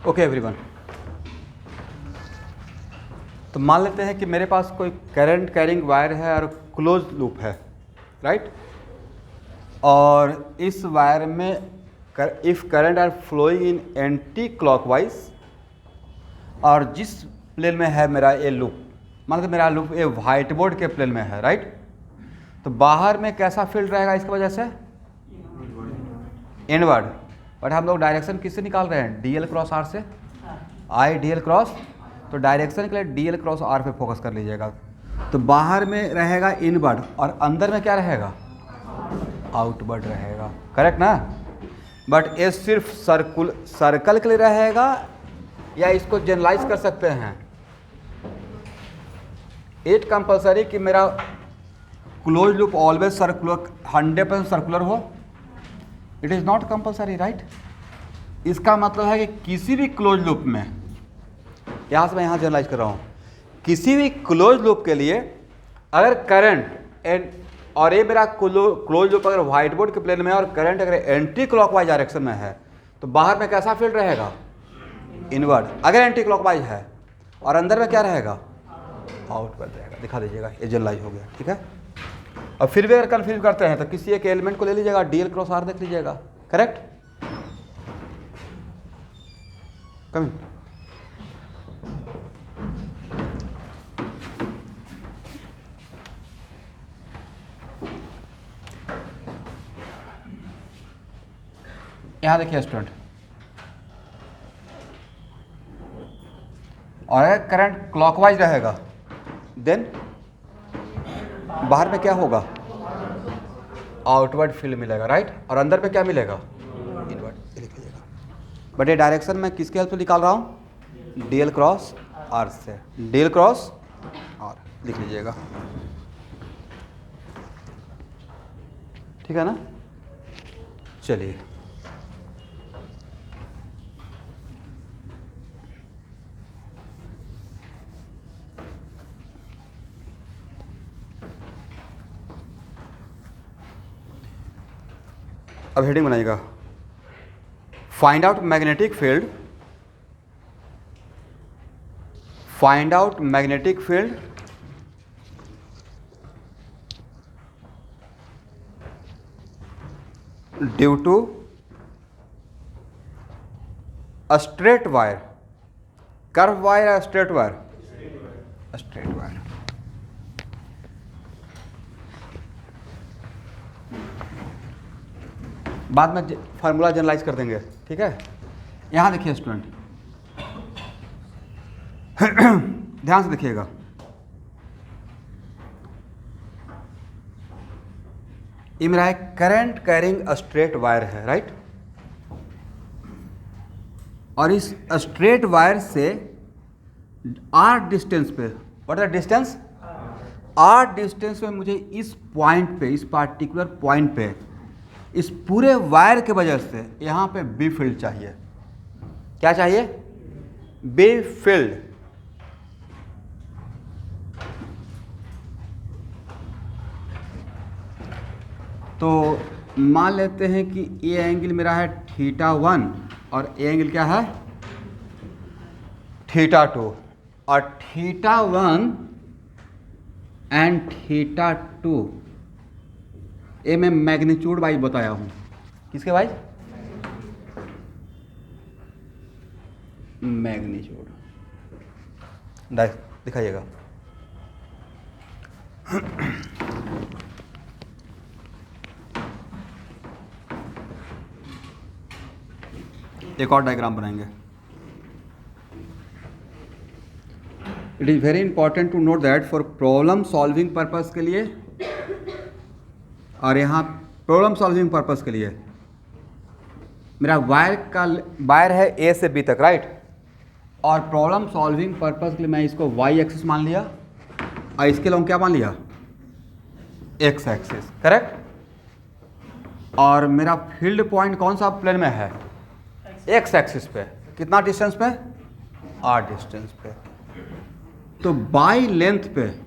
Okay everyone, तो मान लेते हैं कि मेरे पास कोई करंट कैरिंग वायर है और क्लोज लूप है, राइट। और इस वायर में if current are flowing in anti clockwise, और जिस प्लेन में है मेरा ये लूप, मान लो मेरा लूप ये व्हाइट बोर्ड के प्लेन में है, राइट। तो बाहर में कैसा फील्ड रहेगा इसकी वजह से? इनवर्ड। बट हम लोग डायरेक्शन किससे निकाल रहे हैं? डी एल क्रॉस आर से। आई डी एल क्रॉस, तो डायरेक्शन के लिए डी एल क्रॉस आर पे फोकस कर लीजिएगा। तो बाहर में रहेगा इनवर्ड और अंदर में क्या रहेगा? आउटवर्ड रहेगा, करेक्ट ना। बट ये सिर्फ सर्कल के लिए रहेगा या इसको जनरलाइज कर सकते हैं? इट कंपल्सरी कि मेरा close loop always circular 100% circular हो? It is not compulsory, right. इसका मतलब है कि किसी भी क्लोज लूप में, यहाँ से मैं यहाँ जनरलाइज कर रहा हूँ, किसी भी क्लोज लूप के लिए अगर करंट और ये मेरा क्लोज लूप अगर व्हाइट बोर्ड के प्लेन में है और करंट अगर एंटी क्लॉकवाइज डायरेक्शन में है, तो बाहर में कैसा फील्ड रहेगा? इनवर्ड, अगर एंटी क्लॉकवाइज है। और अंदर में क्या रहेगा? आउटवर्ड रहेगा। दिखा दीजिएगा, ये जनरलाइज हो गया, ठीक है। और फिर भी अगर कन्फ्यूज करते हैं तो किसी एक एलिमेंट को ले लीजिएगा, डी एल क्रॉस आर देख लीजिएगा, करेक्ट। कमिंग यहाँ देखिए स्टूडेंट, और अगर करंट क्लॉकवाइज रहेगा देन बाहर में क्या होगा? आउटवर्ड फील्ड मिलेगा, राइट। और अंदर पे क्या मिलेगा? इनवर्ड। लिख लीजिएगा। बट ये डायरेक्शन मैं किसके हेल्प से निकाल रहा हूँ? डी एल क्रॉस आर से। डी एल क्रॉस आर लिख लीजिएगा, ठीक है ना। चलिए, अब हेडिंग बनाइएगा, find out magnetic field, find out magnetic field due to a straight wire, curve wire या स्ट्रेट वायर? Straight wire. बाद में फार्मूला जनरलाइज कर देंगे, ठीक है। यहाँ देखिए स्टूडेंट, ध्यान से देखिएगा, ये मेरा एक करंट कैरिंग स्ट्रेट वायर है, राइट। और इस स्ट्रेट वायर से आर डिस्टेंस पे, what is the distance? R distance में मुझे इस पॉइंट पे, इस पार्टिकुलर पॉइंट पे, इस पूरे वायर के वजह से यहाँ पे बी फील्ड चाहिए। क्या चाहिए? B field. तो मान लेते हैं कि ये एंगल मेरा है θ1 और ये एंगल क्या है? θ2। और θ1 एंड θ2 ये मैं मैग्नीट्यूड वाइज बताया हूँ। किसके वाइज? मैग्नीट्यूड। दिखाइएगा, एक और डायग्राम बनाएंगे। It is very important to note that for problem solving purpose के लिए, और यहाँ प्रॉब्लम सॉल्विंग पर्पस के लिए मेरा वायर है ए से बी तक, राइट। और प्रॉब्लम सॉल्विंग पर्पस के लिए मैं इसको वाई एक्सिस मान लिया और इसके लिए क्या मान लिया? X axis, correct. और मेरा फील्ड पॉइंट कौन सा प्लेन में है? एक्स एक्सिस पे। कितना डिस्टेंस पे? आर डिस्टेंस पे। तो बाई लेंथ पे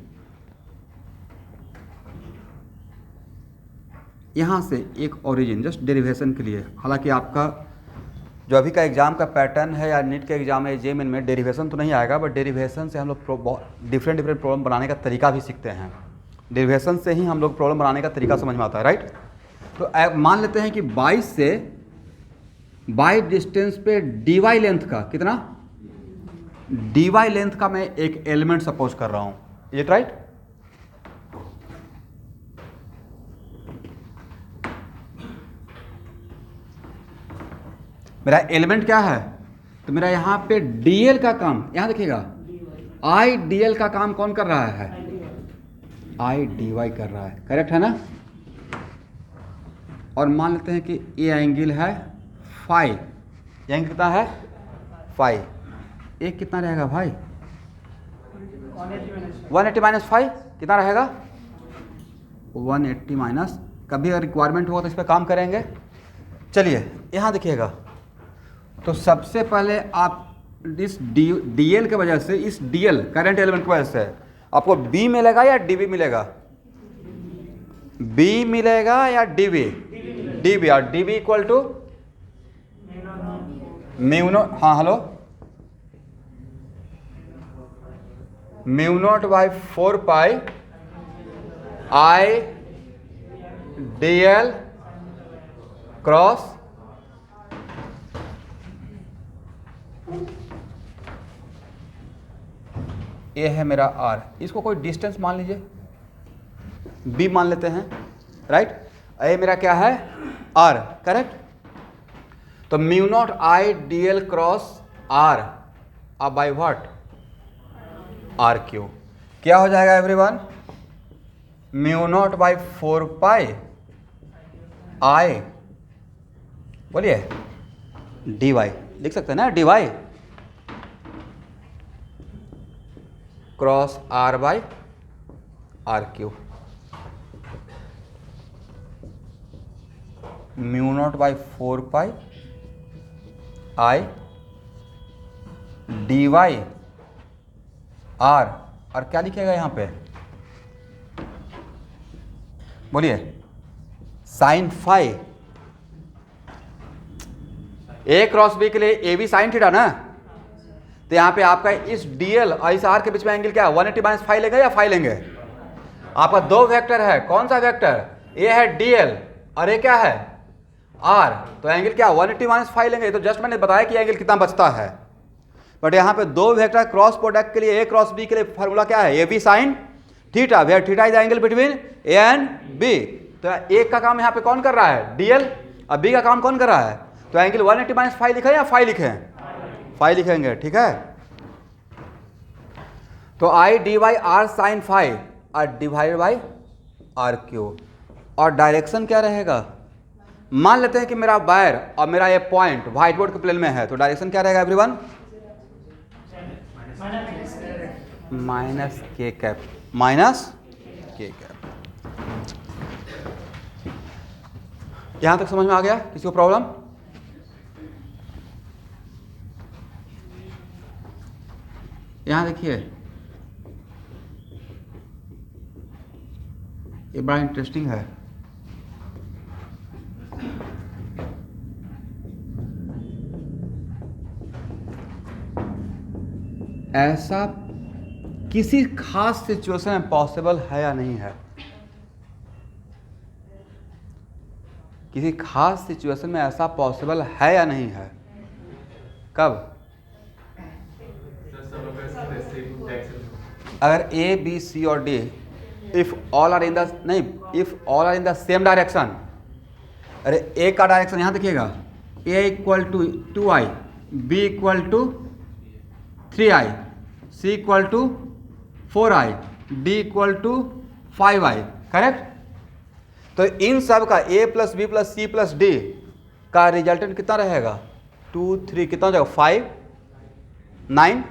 यहाँ से एक ओरिजिन, जस्ट डेरिवेशन के लिए, हालांकि आपका जो अभी का एग्जाम का पैटर्न है या नीट के एग्जाम है जेईई में डेरिवेशन तो नहीं आएगा, बट डेरिवेशन से हम लोग डिफरेंट प्रॉब्लम बनाने का तरीका भी सीखते हैं। डेरिवेशन से ही हम लोग प्रॉब्लम बनाने का तरीका समझ में आता है, राइट। तो मान लेते हैं कि 22 से 22 डिस्टेंस पे dy लेंथ का कितना, dy लेंथ का मैं एक एलिमेंट सपोज कर रहा हूं, इज इट राइट। मेरा एलिमेंट क्या है, तो मेरा यहां पे dl का काम, यहां देखिएगा i dl का काम कौन कर रहा है, i dy कर रहा है, करेक्ट है ना। और मान लेते हैं कि ये एंगल है फाई, ये एंगल कितना है फाई, ये कितना रहेगा भाई 180 माइनस फाई कितना रहेगा 180 माइनस, कभी अगर रिक्वायरमेंट होगा तो इस पर काम करेंगे। चलिए यहाँ देखिएगा, तो सबसे पहले आप इस dl के वजह से, इस dl करंट एलिमेंट की वजह से आपको b मिलेगा या dv मिलेगा, b मिलेगा या dv, dv, और dv equal to mu nought, हाँ hello, mu not by 4 pi i dl cross ये है मेरा r, इसको कोई डिस्टेंस मान लीजिए b मान लेते हैं, राइट। ये मेरा क्या है r, करेक्ट। तो mu naught i dl cross r अब बाई व्हाट r क्यू, क्या हो जाएगा everyone, mu not by 4 pi i, बोलिए dy, लिख सकते हैं ना dy cross r by r cube, mu not by 4 pi i dy r, और क्या लिखेगा यहाँ पे, बोलिए sine phi, a cross b के लिए ए बी साइन थीटा ना, तो यहाँ पे आपका इस dl और इस r के बीच में एंगल क्या है 180 माइनस फाई लेंगे या फाई लेंगे, आपका दो वेक्टर है, कौन सा वेक्टर, ये है dl और ये क्या है r, तो एंगल क्या 180 माइनस फाई लेंगे, तो जस्ट मैंने बताया कि एंगल कितना बचता है। बट यहाँ पे दो वेक्टर क्रॉस प्रोडक्ट के लिए a क्रॉस b के लिए फार्मूला क्या है, A B sine theta, where theta is the angle between a and b, तो एक का काम यहाँ पे कौन कर रहा है dl और b का काम कौन कर रहा है, तो एंगल 180 माइनस फाई लिखें या फाई लिखें, फाई लिखेंगे, ठीक है। तो i dy r sine phi और डिवाइड बाई r क्यू, और डायरेक्शन क्या रहेगा, मान लेते हैं कि मेरा वायर और मेरा ये पॉइंट व्हाइट बोर्ड के प्लेन में है, तो डायरेक्शन क्या रहेगा एवरीवन, माइनस के कैप, माइनस के कैप। यहां तक समझ में आ गया, किसी को प्रॉब्लम, यहां देखिए ये बड़ा इंटरेस्टिंग है, ऐसा किसी खास सिचुएशन में पॉसिबल है या नहीं है, किसी खास सिचुएशन में ऐसा पॉसिबल है या नहीं है, कब, अगर ए बी सी और D if all are in the, नहीं, if all are in the same direction, अरे ए का डायरेक्शन यहां देखिएगा, A equal to 2i, B equal to 3i, C equal to 4i, D equal to 5i, correct. तो इन सब का a plus B plus C plus D का resultant कितना रहेगा 2 3, कितना हो जाएगा 5 9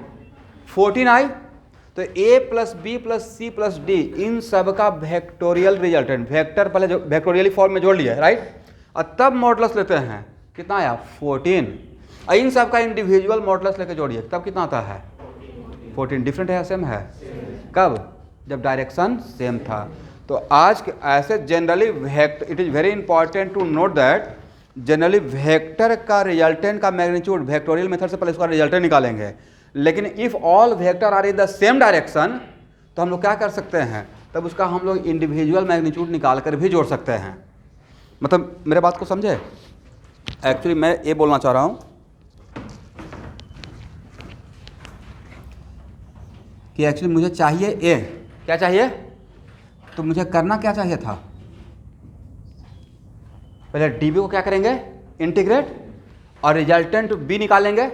14i, तो a plus B plus C plus D इन सब का वेक्टोरियल रिजल्टेंट, वेक्टर पहले जो वेक्टोरियल फॉर्म में जोड़ लिया, राइट, और तब मॉडुलस लेते हैं, कितना आया 14, और इन सब का इंडिविजुअल मॉडुलस लेके जोड़िए तब कितना आता है 14, डिफरेंट है सेम है, कब, जब डायरेक्शन सेम था। तो आज के ऐसे generally it is very important to note that generally vector का रिजल्टेंट का मैग्नीट्यूड वेक्टोरियल मेथड से पहले उसका रिजल्टेंट निकालेंगे, लेकिन if all vector are in the same direction तो हम लोग क्या कर सकते हैं, तब उसका हम लोग इंडिविजुअल मैग्नीट्यूड निकाल कर भी जोड़ सकते हैं। मतलब मेरे बात को समझे? एक्चुअली मैं ये बोलना चाह रहा हूँ कि एक्चुअली मुझे चाहिए ए, क्या चाहिए, तो मुझे करना क्या चाहिए था, पहले डी बी को क्या करेंगे, इंटीग्रेट, और रिजल्टेंट बी निकालेंगे,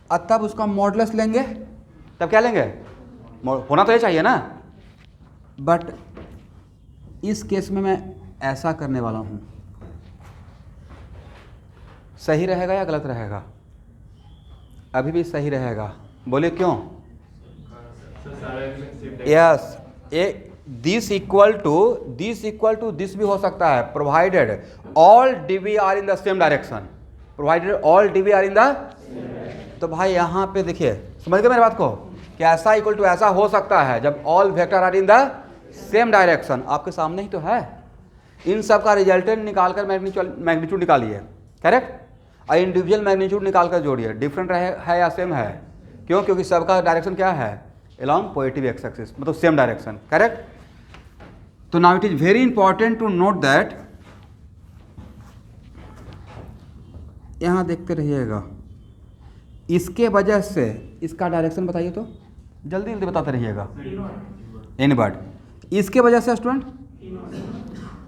और तब उसका मॉडुलस लेंगे, तब क्या लेंगे, होना तो ये चाहिए ना। बट इस केस में मैं ऐसा करने वाला हूँ, सही रहेगा या गलत रहेगा? अभी भी सही रहेगा, बोलिए क्यों? Yes, this equal to this भी हो सकता है, provided all DV are in the same direction, provided all DV are in the, तो भाई यहाँ पे देखिए, समझ गए मेरी बात को, कि ऐसा इक्वल टू ऐसा हो सकता है जब all vector are in the same direction. आपके सामने ही तो है, इन सब का रिजल्टेंट निकालकर मैग्नीट्यूड निकालिए, करेक्ट, और इंडिविजुअल मैग्नीट्यूड निकालकर जोड़िए, डिफरेंट है या सेम है, क्यों? क्योंकि सबका डायरेक्शन क्या है, along पॉजिटिव एक्स एक्सिस, मतलब सेम डायरेक्शन, करेक्ट। तो now it is very important to note that, यहां देखते रहिएगा, इसके वजह से इसका डायरेक्शन बताइए तो, जल्दी जल्दी बताते रहिएगा, इनवर्ट, इसके वजह से स्टूडेंट,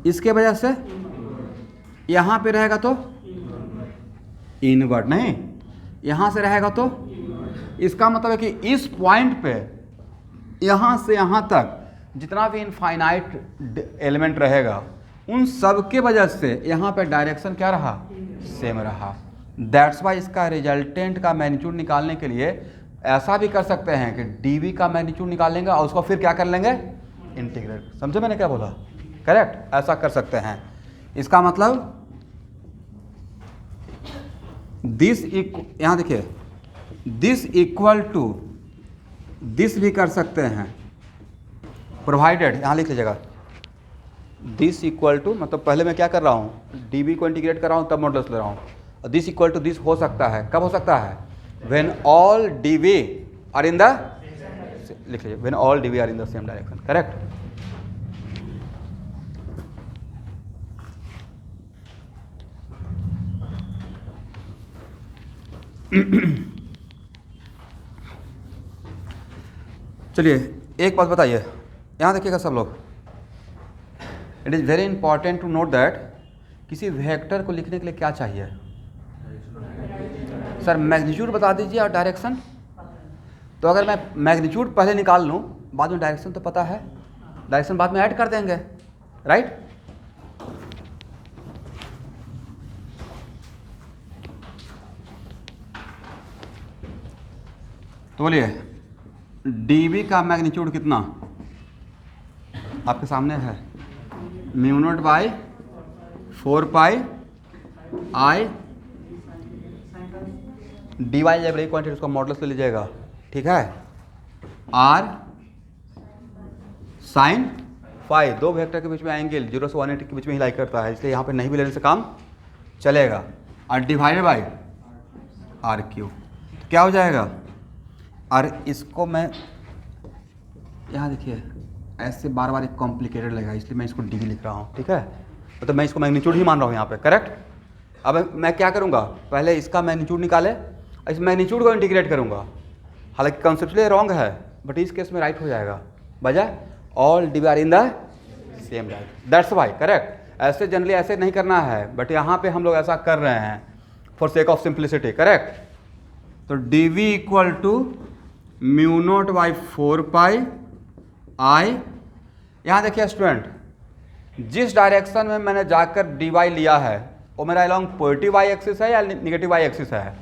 इसके वजह से यहां पे रहेगा तो इनवर्ट, नहीं यहां से रहेगा तो, इसका मतलब है कि इस पॉइंट पे यहाँ से यहाँ तक जितना भी इनफाइनाइट एलिमेंट रहेगा उन सब के वजह से यहाँ पे डायरेक्शन क्या रहा, सेम रहा। दैट्स वाई इसका रिजल्टेंट का मैग्नीट्यूड निकालने के लिए ऐसा भी कर सकते हैं कि डीवी का मैग्नीट्यूड निकालेंगे और उसको फिर क्या कर लेंगे, इंटीग्रेट। समझे मैंने क्या बोला, करेक्ट, ऐसा कर सकते हैं। इसका मतलब दिस यहाँ देखिए, दिस इक्वल टू दिस भी कर सकते हैं, प्रोवाइडेड, यहाँ लिख लीजिएगा, दिस इक्वल टू, मतलब पहले मैं क्या कर रहा हूँ, डीबी को इंटीग्रेट कर रहा हूँ तब मॉडुलस ले रहा हूँ, और दिस इक्वल टू दिस हो सकता है, कब हो सकता है, when all DB are in the, लिख लीजिए, when all DB are in the same direction, correct. चलिए एक बात बताइए, यहाँ देखिएगा सब लोग, it is very important to note that, किसी वेक्टर को लिखने के लिए क्या चाहिए सर, मैग्नीट्यूड बता दीजिए और डायरेक्शन। तो अगर मैं मैग्नीट्यूड पहले निकाल लूँ, बाद में डायरेक्शन तो पता है, डायरेक्शन बाद में ऐड कर देंगे, राइट। तो बोलिए dv का मैग्नीट्यूड कितना आपके सामने है, mu not by 4 pi I d y, जब एक क्वांटिटी उसका मॉडुलस ले लीजिएगा, ठीक है, आर साइन फाई, दो वेक्टर के बीच में एंगल 0 से 180 के बीच में ही लाई करता है, इसलिए यहाँ पे नहीं भी लेने से काम चलेगा, और डिवाइडेड बाई आर क्यू, क्या हो जाएगा। और इसको मैं यहाँ देखिए ऐसे बार बार एक कॉम्प्लिकेटेड लगेगा, इसलिए मैं इसको डीवी लिख रहा हूँ, ठीक है, मतलब मैं इसको मैग्नीट्यूड ही मान रहा हूँ यहाँ पे, करेक्ट। अब मैं क्या करूँगा, पहले इसका मैग्नीट्यूड निकाले, इस मैग्नीट्यूड को इंटीग्रेट करूँगा, हालांकि कॉन्सेप्चुअली रॉन्ग है, बट इस केस में राइट हो जाएगा, बजाय all d are in the same right, that's why, correct. ऐसे जनरली ऐसे नहीं करना है, बट यहाँ पे हम लोग ऐसा कर रहे हैं for sake of simplicity, correct. तो D V equal to mu nought by 4 pi I, यहाँ देखिए स्टूडेंट, जिस डायरेक्शन में मैंने जाकर डी वाई लिया है वो मेरा अलॉन्ग पॉजिटिव वाई एक्सिस है या निगेटिव वाई एक्सिस है,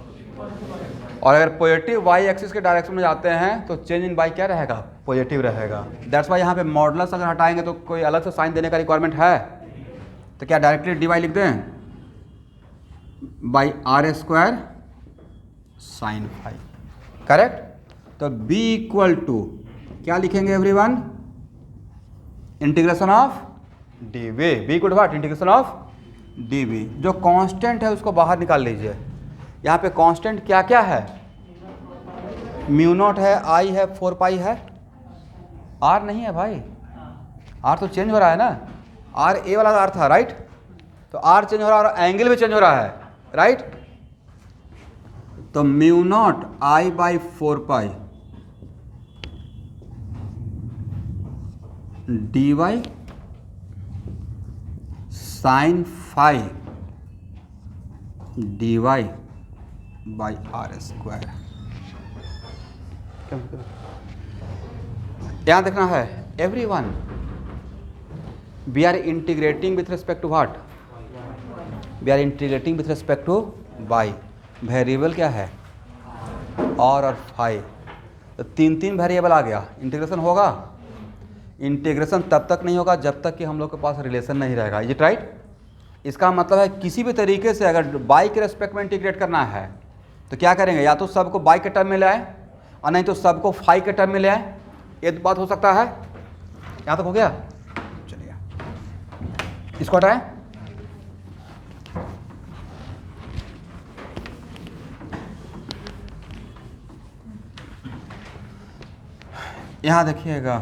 और अगर पॉजिटिव वाई एक्सिस के डायरेक्शन में जाते हैं तो चेंज इन वाई क्या रहेगा, पॉजिटिव रहेगा। दैट्स वाई यहाँ पे मॉडुलस अगर हटाएंगे तो कोई अलग से साइन देने का रिक्वायरमेंट है, तो क्या डायरेक्टली डी वाई लिख दें by r square sine phi, correct. तो b इक्वल टू क्या लिखेंगे everyone, integration of d v, b equal to what, integration of d v. जो कांस्टेंट है उसको बाहर निकाल लीजिए। यहाँ पे कांस्टेंट क्या क्या है? म्यू नॉट है, आई है, 4 पाई है, आर नहीं है भाई। आर तो चेंज हो रहा है ना, आर ए वाला आर था, राइट? तो आर चेंज हो रहा है और एंगल भी चेंज हो रहा है, राइट? तो mu not I by 4 pi d y sine phi d y by r square. यहाँ देखना है everyone, we are integrating with respect to what? We are integrating with respect to y। Variable क्या है? और phi. तो तीन variable आ गया, integration होगा? इंटीग्रेशन तब तक नहीं होगा जब तक कि हम लोग के पास रिलेशन नहीं रहेगा। Is it right? इसका मतलब है किसी भी तरीके से अगर y के रेस्पेक्ट में इंटीग्रेट करना है तो क्या करेंगे? या तो सबको y के टर्म में ले आए और नहीं तो सबको फाई के टर्म में ले आए। ये तो बात हो सकता है। यहाँ तक हो गया? चलिए इसको हटाएं। यहाँ देखिएगा,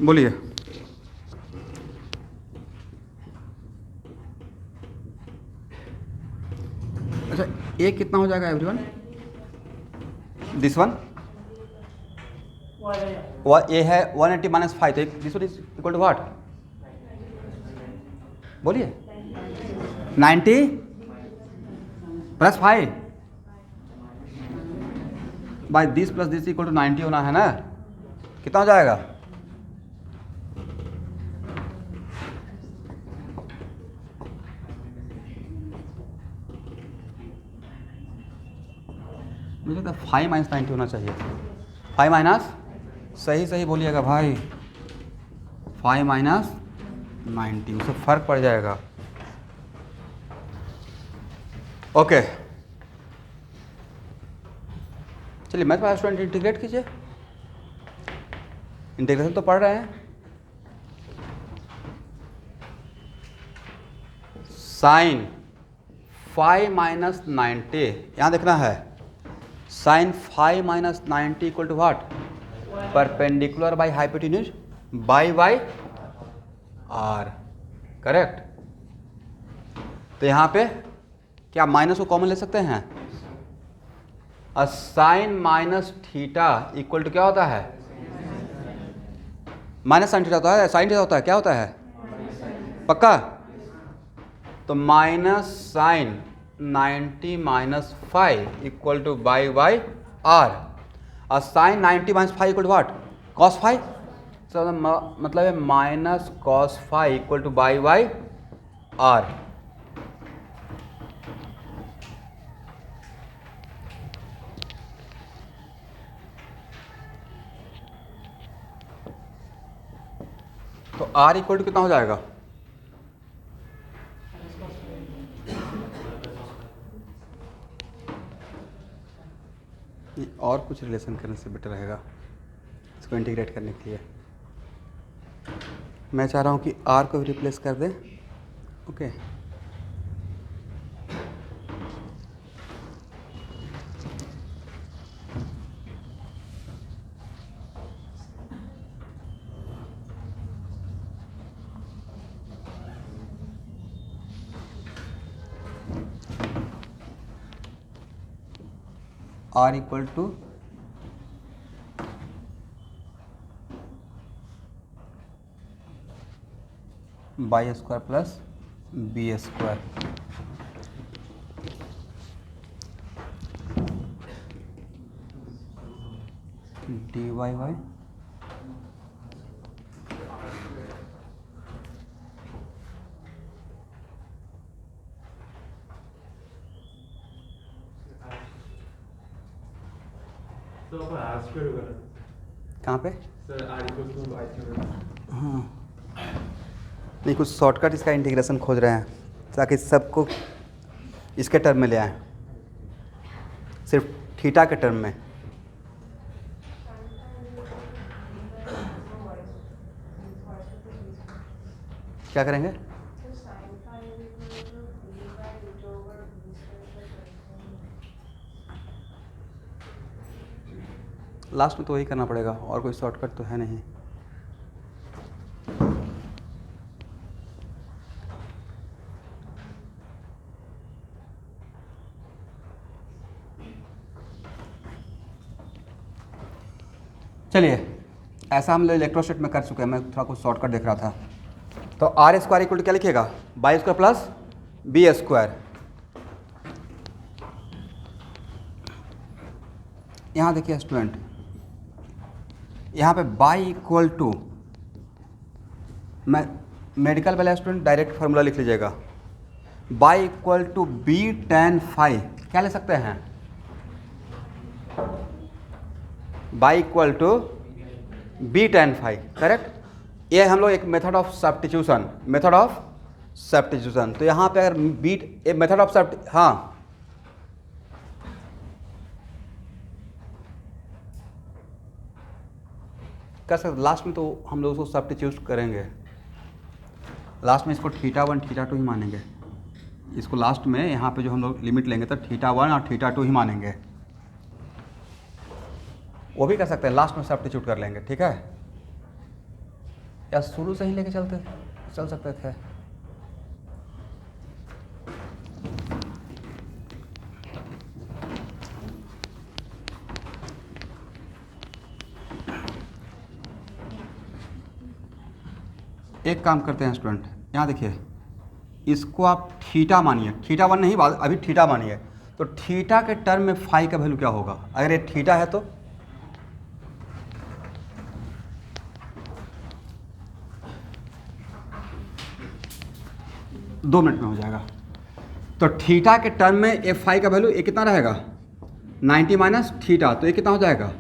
बोलिए। अच्छा, ए कितना हो जाएगा एवरीवन? दिस वन ए है 180 माइनस 5, तो this one is equal to what? बोलिए। 90 plus 5 by this plus this equal to 90 होना है ना? कितना हो जाएगा? मुझे तो 5 माइनस 90 होना चाहिए। 5 माइनस, सही बोलिएगा भाई, 5 माइनस 90, उससे फर्क पड़ जाएगा। ओके चलिए, मैं तो स्टूडेंट इंटीग्रेट कीजिए। इंटीग्रेशन तो पढ़ रहे हैं। साइन 5 माइनस 90, यहाँ देखना है sine 5 minus 90 equal to what? Perpendicular by hypotenuse by Y r, correct? तो यहाँ पे क्या माइनस को कॉमन ले सकते हैं? Sine minus theta equal to क्या होता है? माइनस साइन थीटा होता है, साइन थीटा होता है, क्या होता है? पक्का? तो minus sine 90 minus 5 equal to by Y R, और sine 90 minus 5 equal to what? Cos 5। तो मतलब है minus cos 5 equal to by Y R. तो आर इक्वल टू कितना हो जाएगा? और कुछ रिलेशन करने से बेटर रहेगा इसको इंटीग्रेट करने के लिए। मैं चाह रहा हूँ कि आर को भी रिप्लेस कर दें। Okay r equal to by square plus b square. D y y कहाँ पे? हाँ नहीं, कुछ शॉर्टकट इसका इंटीग्रेशन खोज रहे हैं ताकि सबको इसके टर्म में ले आए, सिर्फ थीटा के टर्म में। क्या करेंगे? लास्ट में तो वही करना पड़ेगा, और कोई शॉर्टकट तो है नहीं। चलिए, ऐसा हम लोग इलेक्ट्रोस्टेट में कर चुके हैं, मैं थोड़ा कुछ शॉर्टकट देख रहा था। तो आर स्क्वायर इक्वल टू क्या लिखिएगा? By square plus b square. यहाँ देखिए स्टूडेंट, यहाँ पे बाई इक्वल टू, मैं मेडिकल वाला स्टूडेंट डायरेक्ट फार्मूला लिख लीजिएगा, by equal to b tan phi. क्या ले सकते हैं? By equal to b tan phi, correct. ये हम लोग एक method of substitution, method of substitution. तो यहाँ पे अगर बी मेथड ऑफ हाँ, कर सकते। लास्ट में तो हम लोग उसको सब्स्टिट्यूट करेंगे, लास्ट में इसको θ1 θ2 ही मानेंगे। इसको लास्ट में यहाँ पे जो हम लोग लिमिट लेंगे तो θ1 और θ2 ही मानेंगे। वो भी कर सकते हैं, लास्ट में सब्स्टिट्यूट कर लेंगे, ठीक है। या शुरू से ही लेके चल सकते थे। एक काम करते हैं स्टूडेंट, यहाँ देखिए, इसको आप θ मानिए, θ1 नहीं, अभी θ मानिए। तो θ के टर्म में फाई का वैल्यू क्या होगा? अगर ये θ है तो दो मिनट में हो जाएगा। तो θ के टर्म में ए फाई का वैल्यू ये कितना रहेगा? 90 माइनस θ, तो ये कितना हो जाएगा?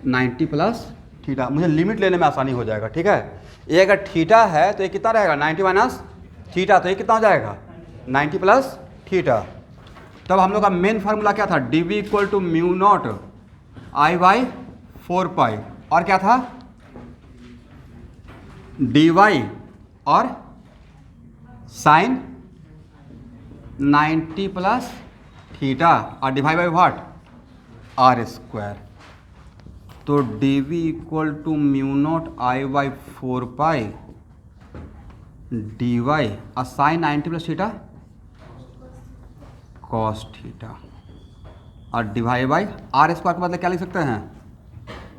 90 प्लस θ। मुझे लिमिट लेने में आसानी हो जाएगा, ठीक है। ये अगर θ है तो ये कितना रहेगा? 90 माइनस θ, तो ये कितना हो जाएगा? 90 प्लस θ। तब हम लोग का मेन फार्मूला क्या था? dv equal to mu not I by 4 pi, और क्या था? dy और साइन 90 प्लस θ और divide by what? R square. तो dv equal to mu not I by 4 pi dy और साइन 90 प्लस θ कॉस θ और डिवाइड बाई आर स्क्वायर के बदले क्या लिख सकते हैं?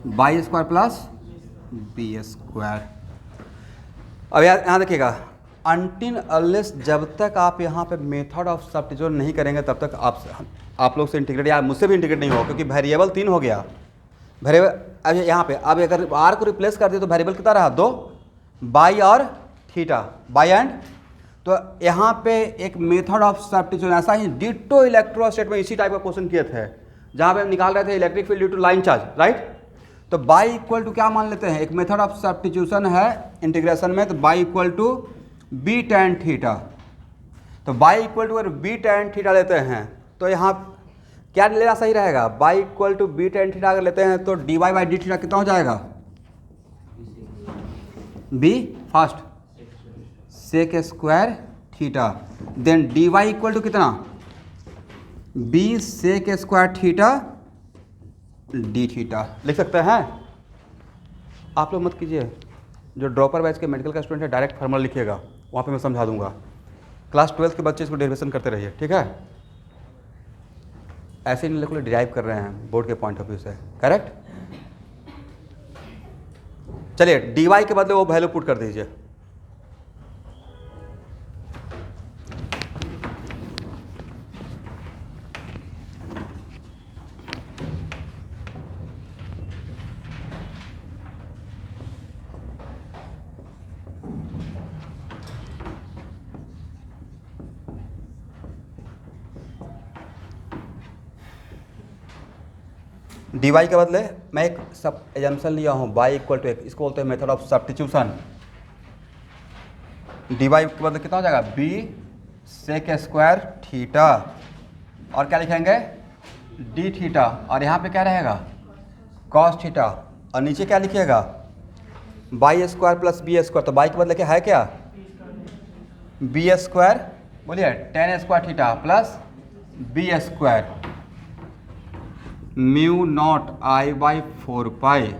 By square plus b square. अब यहाँ देखिएगा, अनटिल अनलेस, जब तक आप यहाँ पे मेथड ऑफ सब्स्टिट्यूशन नहीं करेंगे तब तक आप लोग से इंटीग्रेट या मुझसे भी इंटीग्रेट नहीं होगा, क्योंकि वेरिएबल 3 हो गया। वेरिएबल अब यहाँ पे, अब अगर आर को रिप्लेस कर दिए तो वेरिएबल कितना रहा? 2, बाई और θ, बाई एंड। तो यहाँ पे एक मेथड ऑफ सब्स्टिट्यूशन, ऐसा ही डिट्टो इलेक्ट्रोस्टेट में इसी टाइप का क्वेश्चन किए थे, जहाँ पे हम निकाल रहे थे electric field due to line charge, right. तो बाई इक्वल टू क्या मान लेते हैं? एक मेथड ऑफ सब्स्टिट्यूशन है इंटीग्रेशन में, तो by equal to b tan θ। तो बाई इक्वल टू अगर बी tan θ लेते हैं तो यहाँ क्या लेना सही रहेगा? By equal to b tan θ अगर लेते हैं तो dy बाई डी थीटा कितना हो जाएगा? B first sec square theta, then dy equal to कितना? B sec square theta D theta. लिख सकते हैं? आप लोग मत कीजिए, जो ड्रॉपर बैच के मेडिकल का स्टूडेंट है डायरेक्ट फार्मूला लिखिएगा, वहाँ पे मैं समझा दूंगा। क्लास 12 के बच्चे इसको डेरिवेशन करते रहिए, ठीक है। ऐसे इन लोग डिराइव कर रहे हैं बोर्ड के पॉइंट ऑफ व्यू से, करेक्ट। चलिए, dy के बदले वो वैल्यू पुट कर दीजिए। dy के बदले मैं एक सब एजम्पशन लिया हूँ, y इक्वल टू, इसको बोलते हैं मेथड ऑफ सब्स्टिट्यूशन। dy के बदले कितना हो जाएगा? b सेक स्क्वायर थीटा, और क्या लिखेंगे? डी थीटा, और यहाँ पे क्या रहेगा? कॉस थीटा, और नीचे क्या लिखिएगा? By square plus b square. तो बाई के बदले क्या है? क्या बी स्क्वायर, बोलिए tan square theta plus b square mu not I by 4 pi.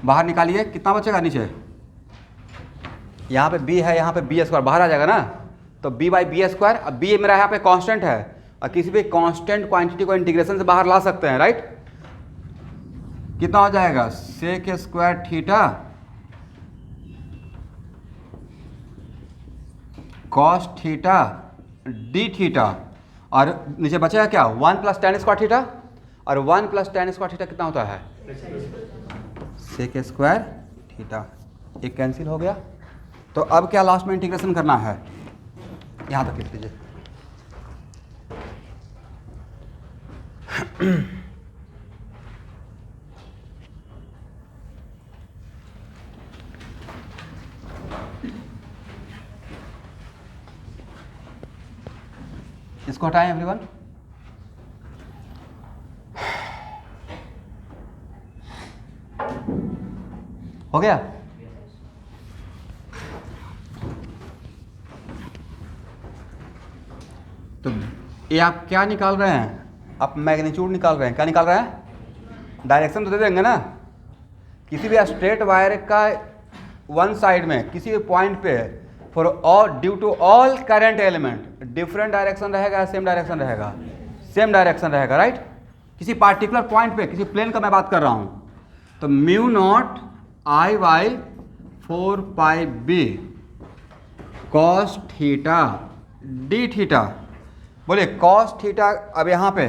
बाहर निकालिए, कितना बचेगा नीचे, यहाँ पे b है, यहाँ पे बी स्क्वायर बाहर आ जाएगा ना, तो b बाई बी स्क्वायर। अब b मेरा यहाँ पे कांस्टेंट है और किसी भी कांस्टेंट क्वांटिटी को इंटीग्रेशन से बाहर ला सकते हैं, राइट। कितना हो जाएगा sec square theta cos theta D theta, और नीचे बचेगा क्या 1 प्लस टेन स्क्वायर थीटा, और 1 प्लस टेन स्क्वायर थीटा कितना होता है सेक स्क्वायर थीटा, एक कैंसिल हो गया। तो अब क्या लास्ट में इंटीग्रेशन करना है, यहाँ तक लिख लीजिए। इसको हटाएं एवरीवन। हो गया। तो ये आप क्या निकाल रहे हैं, आप मैग्नीट्यूड निकाल रहे हैं। क्या निकाल रहे हैं, डायरेक्शन तो दे देंगे ना। किसी भी स्ट्रेट वायर का वन साइड में किसी भी पॉइंट पे for all due to all current element different direction रहेगा, सेम डायरेक्शन रहेगा, सेम डायरेक्शन रहेगा, राइट। किसी पार्टिकुलर पॉइंट पे, किसी प्लेन का मैं बात कर रहा हूँ, तो mu not I by 4 pi b cos theta D theta. बोलिए कॉस थीटा, अब यहाँ पे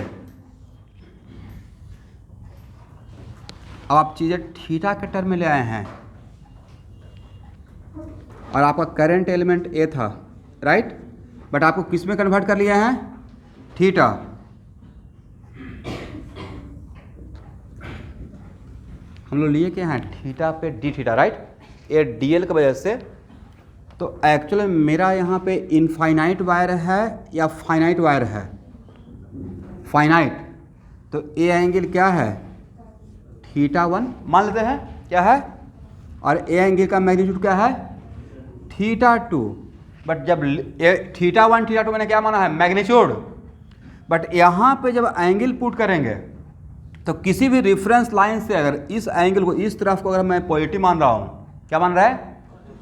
अब आप चीज़ें थीटा के टर्म में ले आए हैं, और आपका करंट एलिमेंट ए था, राइट, बट आपको किस में कन्वर्ट कर लिया है, थीटा। हम लोग लिए क्या हैं, थीटा पे डी थीटा, राइट, ये डी एल की वजह से। तो एक्चुअली मेरा यहाँ पे इनफाइनाइट वायर है या फाइनाइट वायर है, फाइनाइट, तो ए एंगल क्या है थीटा 1 मान लेते हैं, क्या है, और ए एंगल का मैग्नीट्यूड क्या है थीटा 2। बट जब थीटा 1 थीटा 2 मैंने क्या माना है मैग्नीट्यूड, बट यहाँ पे जब एंगल पुट करेंगे तो किसी भी रेफरेंस लाइन से अगर इस एंगल को, इस तरफ को अगर मैं पॉजिटिव मान रहा हूँ, क्या मान रहा है,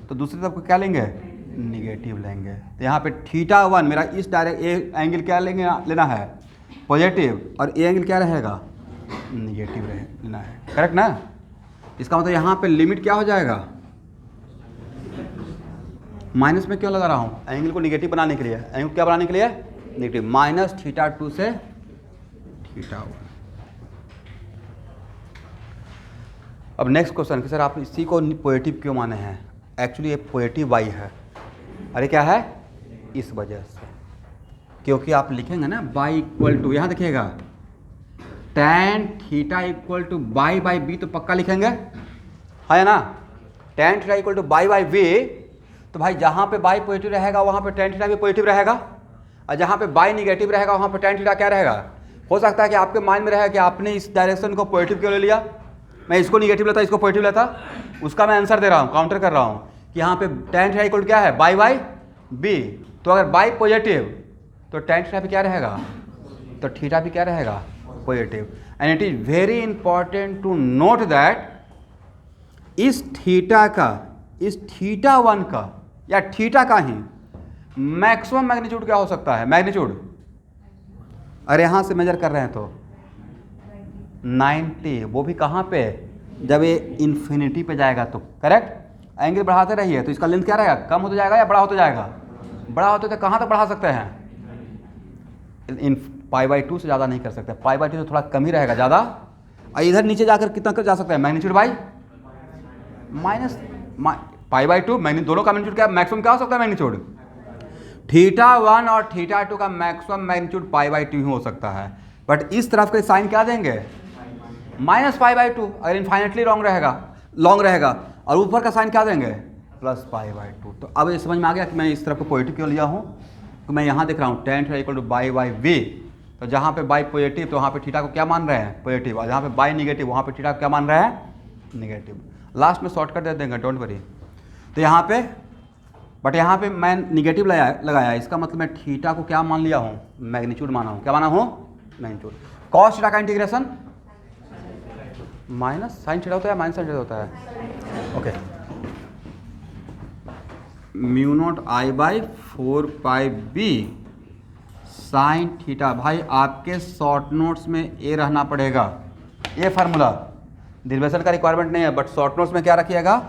तो दूसरी तरफ को क्या लेंगे निगेटिव लेंगे। तो यहाँ पे थीटा 1 मेरा इस डायरेक्ट ए एंगल क्या लेंगे, लेना है पॉजिटिव, और ए एंगल क्या रहेगा निगेटिव लेना है, करेक्ट ना। इसका मतलब यहाँ पे लिमिट क्या हो जाएगा, माइनस में क्यों लगा रहा हूँ, एंगल को निगेटिव बनाने के लिए, एंगल क्या बनाने के लिए नेगेटिव, माइनस थीटा 2 से थीटा 1। अब नेक्स्ट क्वेश्चन कि सर आप इसी को पॉजिटिव क्यों माने हैं, एक्चुअली ये पॉजिटिव वाई है, अरे क्या है इस वजह से, क्योंकि आप लिखेंगे ना बाई इक्वल टू, यहाँ देखिएगा tan theta equal to by by b, तो पक्का लिखेंगे है ना, tan theta equal to by by b. तो भाई जहाँ पे बाई पॉजिटिव रहेगा वहाँ पे tan थीटा भी पॉजिटिव रहेगा, और जहाँ पे बाई निगेटिव रहेगा वहाँ पे tan थीटा क्या रहेगा। हो सकता है कि आपके माइंड में रहेगा कि आपने इस डायरेक्शन को पॉजिटिव क्यों ले लिया, मैं इसको निगेटिव लेता इसको पॉजिटिव लेता, उसका मैं आंसर दे रहा हूँ, काउंटर कर रहा हूँ कि यहाँ पे tan थीटा इक्वल क्या है बाई बाई बी। तो अगर बाई पॉजिटिव तो tan थीटा भी क्या रहेगा, तो थीटा भी क्या रहेगा positive. And it is very important to note that इस थीटा का, इस थीटा 1 का या थीटा का ही मैक्सिमम मैग्नीट्यूड क्या हो सकता है, मैग्नीट्यूड अरे यहाँ से मेजर कर रहे हैं तो 90, वो भी कहाँ पे, जब ये इन्फिनिटी पे जाएगा तो, करेक्ट। एंगल बढ़ाते रहिए तो इसका लेंथ क्या रहेगा, कम होता जाएगा या बड़ा होता जाएगा, बड़ा होते तो कहाँ तक बढ़ा सकते हैं, इन पाई बाई 2 से ज़्यादा नहीं कर सकते, पाई बाई 2 से थोड़ा कम ही रहेगा, ज़्यादा। और इधर नीचे जाकर कितना कर जा सकते हैं magnitude by minus pi by 2, दोनों का मैग्नीट्यूड क्या मैक्सिमम क्या हो सकता है मैग्नीट्यूड, थीटा 1 और थीटा 2 का मैक्सिमम मैग्नीट्यूड पाई बाई 2 ही हो सकता है। बट इस तरफ के साइन क्या देंगे माइनस पाई बाई 2, अगर इनफाइनेटली लॉन्ग रहेगा, और ऊपर का साइन क्या देंगे प्लस पाई बाई 2। तो अब ये समझ में आ गया कि मैं इस तरफ को पॉजिटिव क्यों लिया हूँ, तो मैं यहाँ देख रहा हूँ tan theta equal to by by v, तो जहाँ पे बाई पॉजिटिव तो वहाँ पे थीटा को क्या मान रहे हैं पॉजिटिव, और जहाँ पे बाई निगेटिव वहाँ पे थीटा को क्या मान रहे हैं निगेटिव। लास्ट में शॉर्टकट दे देंगे, डोंट वरी। तो यहाँ पे बट यहाँ पे मैं निगेटिव लगाया, इसका मतलब मैं थीटा को क्या मान लिया हूँ, मैग्नीट्यूड माना हूँ। क्या माना हूँ, मैग्नीट्यूड। कॉस थीटा का इंटीग्रेशन माइनस साइन थीटा होता है, माइनस साइन थीटा होता है। Okay, mu naught I by 4πb sine theta. भाई आपके शॉर्ट नोट्स में ए रहना पड़ेगा, ये फार्मूला डिरिवेशन का रिक्वायरमेंट नहीं है, बट शॉर्ट नोट्स में क्या रखिएगा,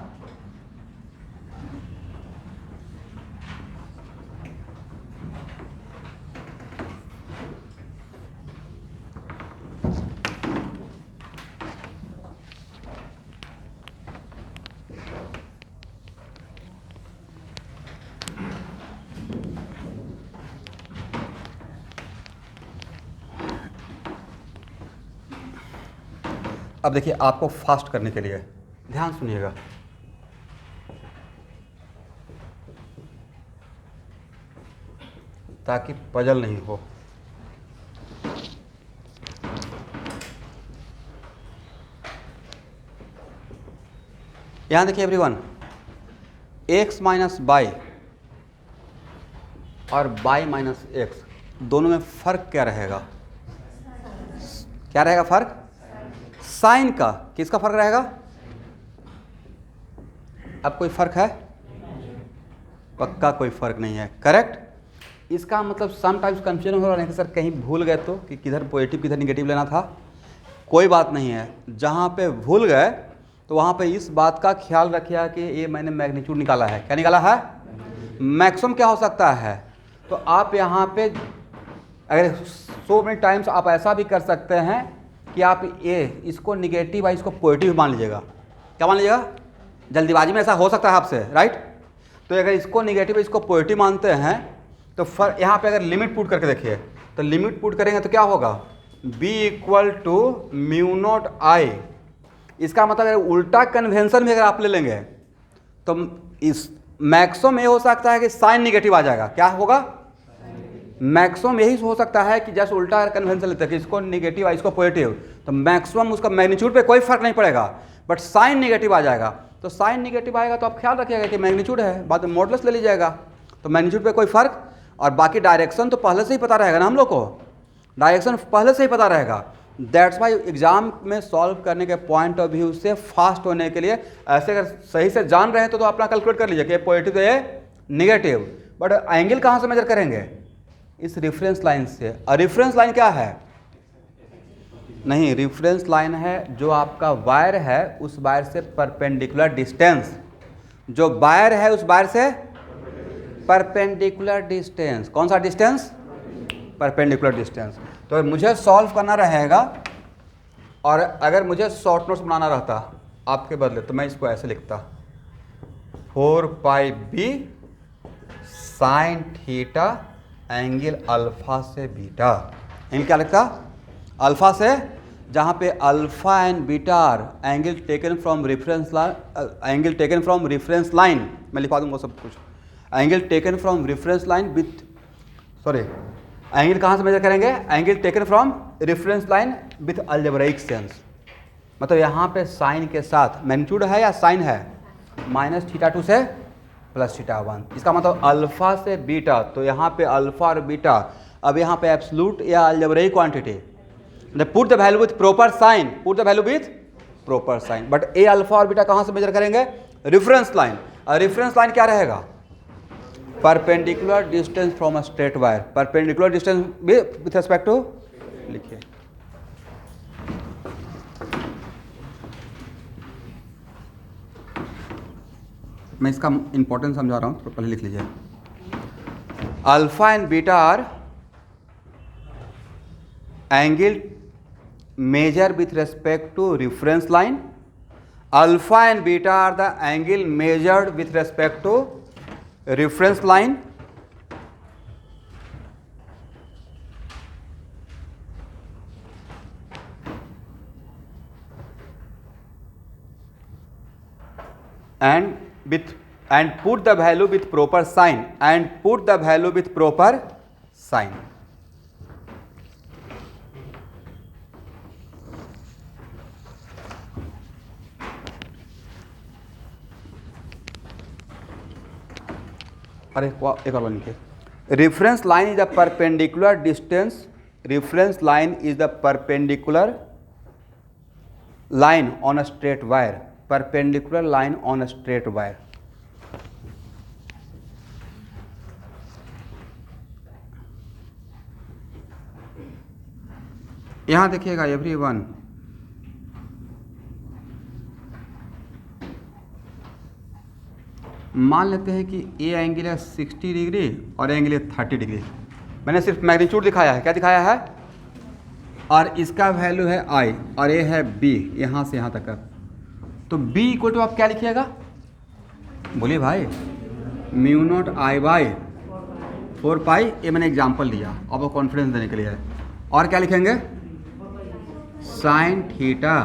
अब देखिए आपको फास्ट करने के लिए ध्यान सुनिएगा। ताकि पजल नहीं हो। यहां देखिए एवरीवन, x माइनस बाई और y माइनस एक्स दोनों में फर्क क्या रहेगा, क्या रहेगा फर्क, साइन का। किसका फर्क रहेगा, अब कोई फर्क है, पक्का कोई फर्क नहीं है, करेक्ट। इसका मतलब समटाइम्स कंफ्यूजन हो रहा है कि सर कहीं भूल गए तो कि किधर पॉजिटिव किधर निगेटिव लेना था। कोई बात नहीं है, जहाँ पे भूल गए तो वहाँ पे इस बात का ख्याल रखिएगा कि ये मैंने मैग्नीट्यूड निकाला है। क्या निकाला है, मैक्सिमम क्या हो सकता है। तो आप यहाँ पे अगर सो मेनी टाइम्स आप ऐसा भी कर सकते हैं कि आप ये इसको निगेटिव और इसको पॉजिटिव मान लीजिएगा। क्या मान लीजिएगा, जल्दीबाजी में ऐसा हो सकता है आपसे, राइट। तो अगर इसको निगेटिव इसको पॉजिटिव मानते हैं तो यहाँ पे अगर लिमिट पुट करके देखिए, तो लिमिट पुट करेंगे तो क्या होगा, b equal to mu not I. इसका मतलब अगर उल्टा कन्वेंशन भी अगर आप ले लेंगे तो इस मैक्सिमम ये हो सकता है कि साइन निगेटिव आ जाएगा। क्या होगा, मैक्सिमम यही हो सकता है कि जैसे उल्टा कन्वेंशन लेते हैं कि इसको निगेटिव और इसको पॉजिटिव, तो मैक्सिमम उसका मैग्नीट्यूड पे कोई फर्क नहीं पड़ेगा, बट साइन निगेटिव आ जाएगा। तो साइन निगेटिव आएगा तो आप ख्याल रखिएगा कि मैग्नीट्यूड है, बाद में मॉडुलस ले लीजिएगा, तो मैग्नीट्यूड पे कोई फर्क। और बाकी डायरेक्शन तो पहले से ही पता रहेगा ना हम लोग को, डायरेक्शन पहले से ही पता रहेगा। दैट्स वाई एग्जाम में सॉल्व करने के पॉइंट ऑफ व्यू से फास्ट होने के लिए ऐसे अगर सही से जान रहे हैं तो अपना कैलकुलेट कर लीजिए कि पॉजिटिव तो ये निगेटिव। बट एंगल कहाँ से मेजर करेंगे, इस रेफरेंस लाइन से। और रेफरेंस लाइन क्या है, नहीं, रेफरेंस लाइन है जो आपका वायर है उस वायर से परपेंडिकुलर डिस्टेंस, जो वायर है उस वायर से परपेंडिकुलर डिस्टेंस। कौन सा डिस्टेंस, परपेंडिकुलर डिस्टेंस। तो मुझे सॉल्व करना रहेगा और अगर मुझे शॉर्ट नोट्स बनाना रहता आपके बदले तो मैं इसको ऐसे लिखता, 4πb sine theta angle alpha से बीटा। एंगल क्या लिखता, अल्फा से, जहाँ पे alpha and beta are angle taken from reference line, angle taken from reference line, मैं लिखवा दूंगा सब कुछ। Angle taken from reference line with, sorry, angle कहाँ से मेजर करेंगे, angle taken from reference line with algebraic sense. मतलब यहाँ पे साइन के साथ मैग्नीट्यूड है या साइन है, -θ2 से +θ1। इसका मतलब अल्फा से बीटा, तो यहाँ पे अल्फा और बीटा, अब यहाँ पे एब्सोल्यूट या algebraic quantity, put the value with proper sign, put the value with proper sign. But a alpha और बीटा कहाँ से मेजर करेंगे, रेफरेंस लाइन। और रेफरेंस लाइन क्या रहेगा, perpendicular distance from a straight wire, perpendicular distance with respect to, लिखिए मैं इसका इंपॉर्टेंस समझा रहा हूँ तो पहले लिख लीजिए। Alpha and beta are angle measure with respect to reference line, alpha and beta are the angle measured with respect to reference line, and put the value with proper sign, and put the value with proper sign. अरे एक और लिखिए, reference line is the perpendicular distance, reference line is the perpendicular line on a straight wire, perpendicular line on a straight wire. यहां देखिएगा everyone, मान लेते हैं कि ए एंगल है 60 डिग्री और एंगल है 30 डिग्री। मैंने सिर्फ मैग्नीट्यूड दिखाया है, क्या दिखाया है, और इसका वैल्यू है आई और ये है बी, यहाँ से यहाँ तक का। तो बी इक्वल टू आप क्या लिखिएगा, बोलिए भाई, म्यू नॉट आई बाई 4 पाई, ये मैंने एग्जाम्पल दिया आपको कॉन्फिडेंस देने के लिए है। और क्या लिखेंगे, साइन थीटा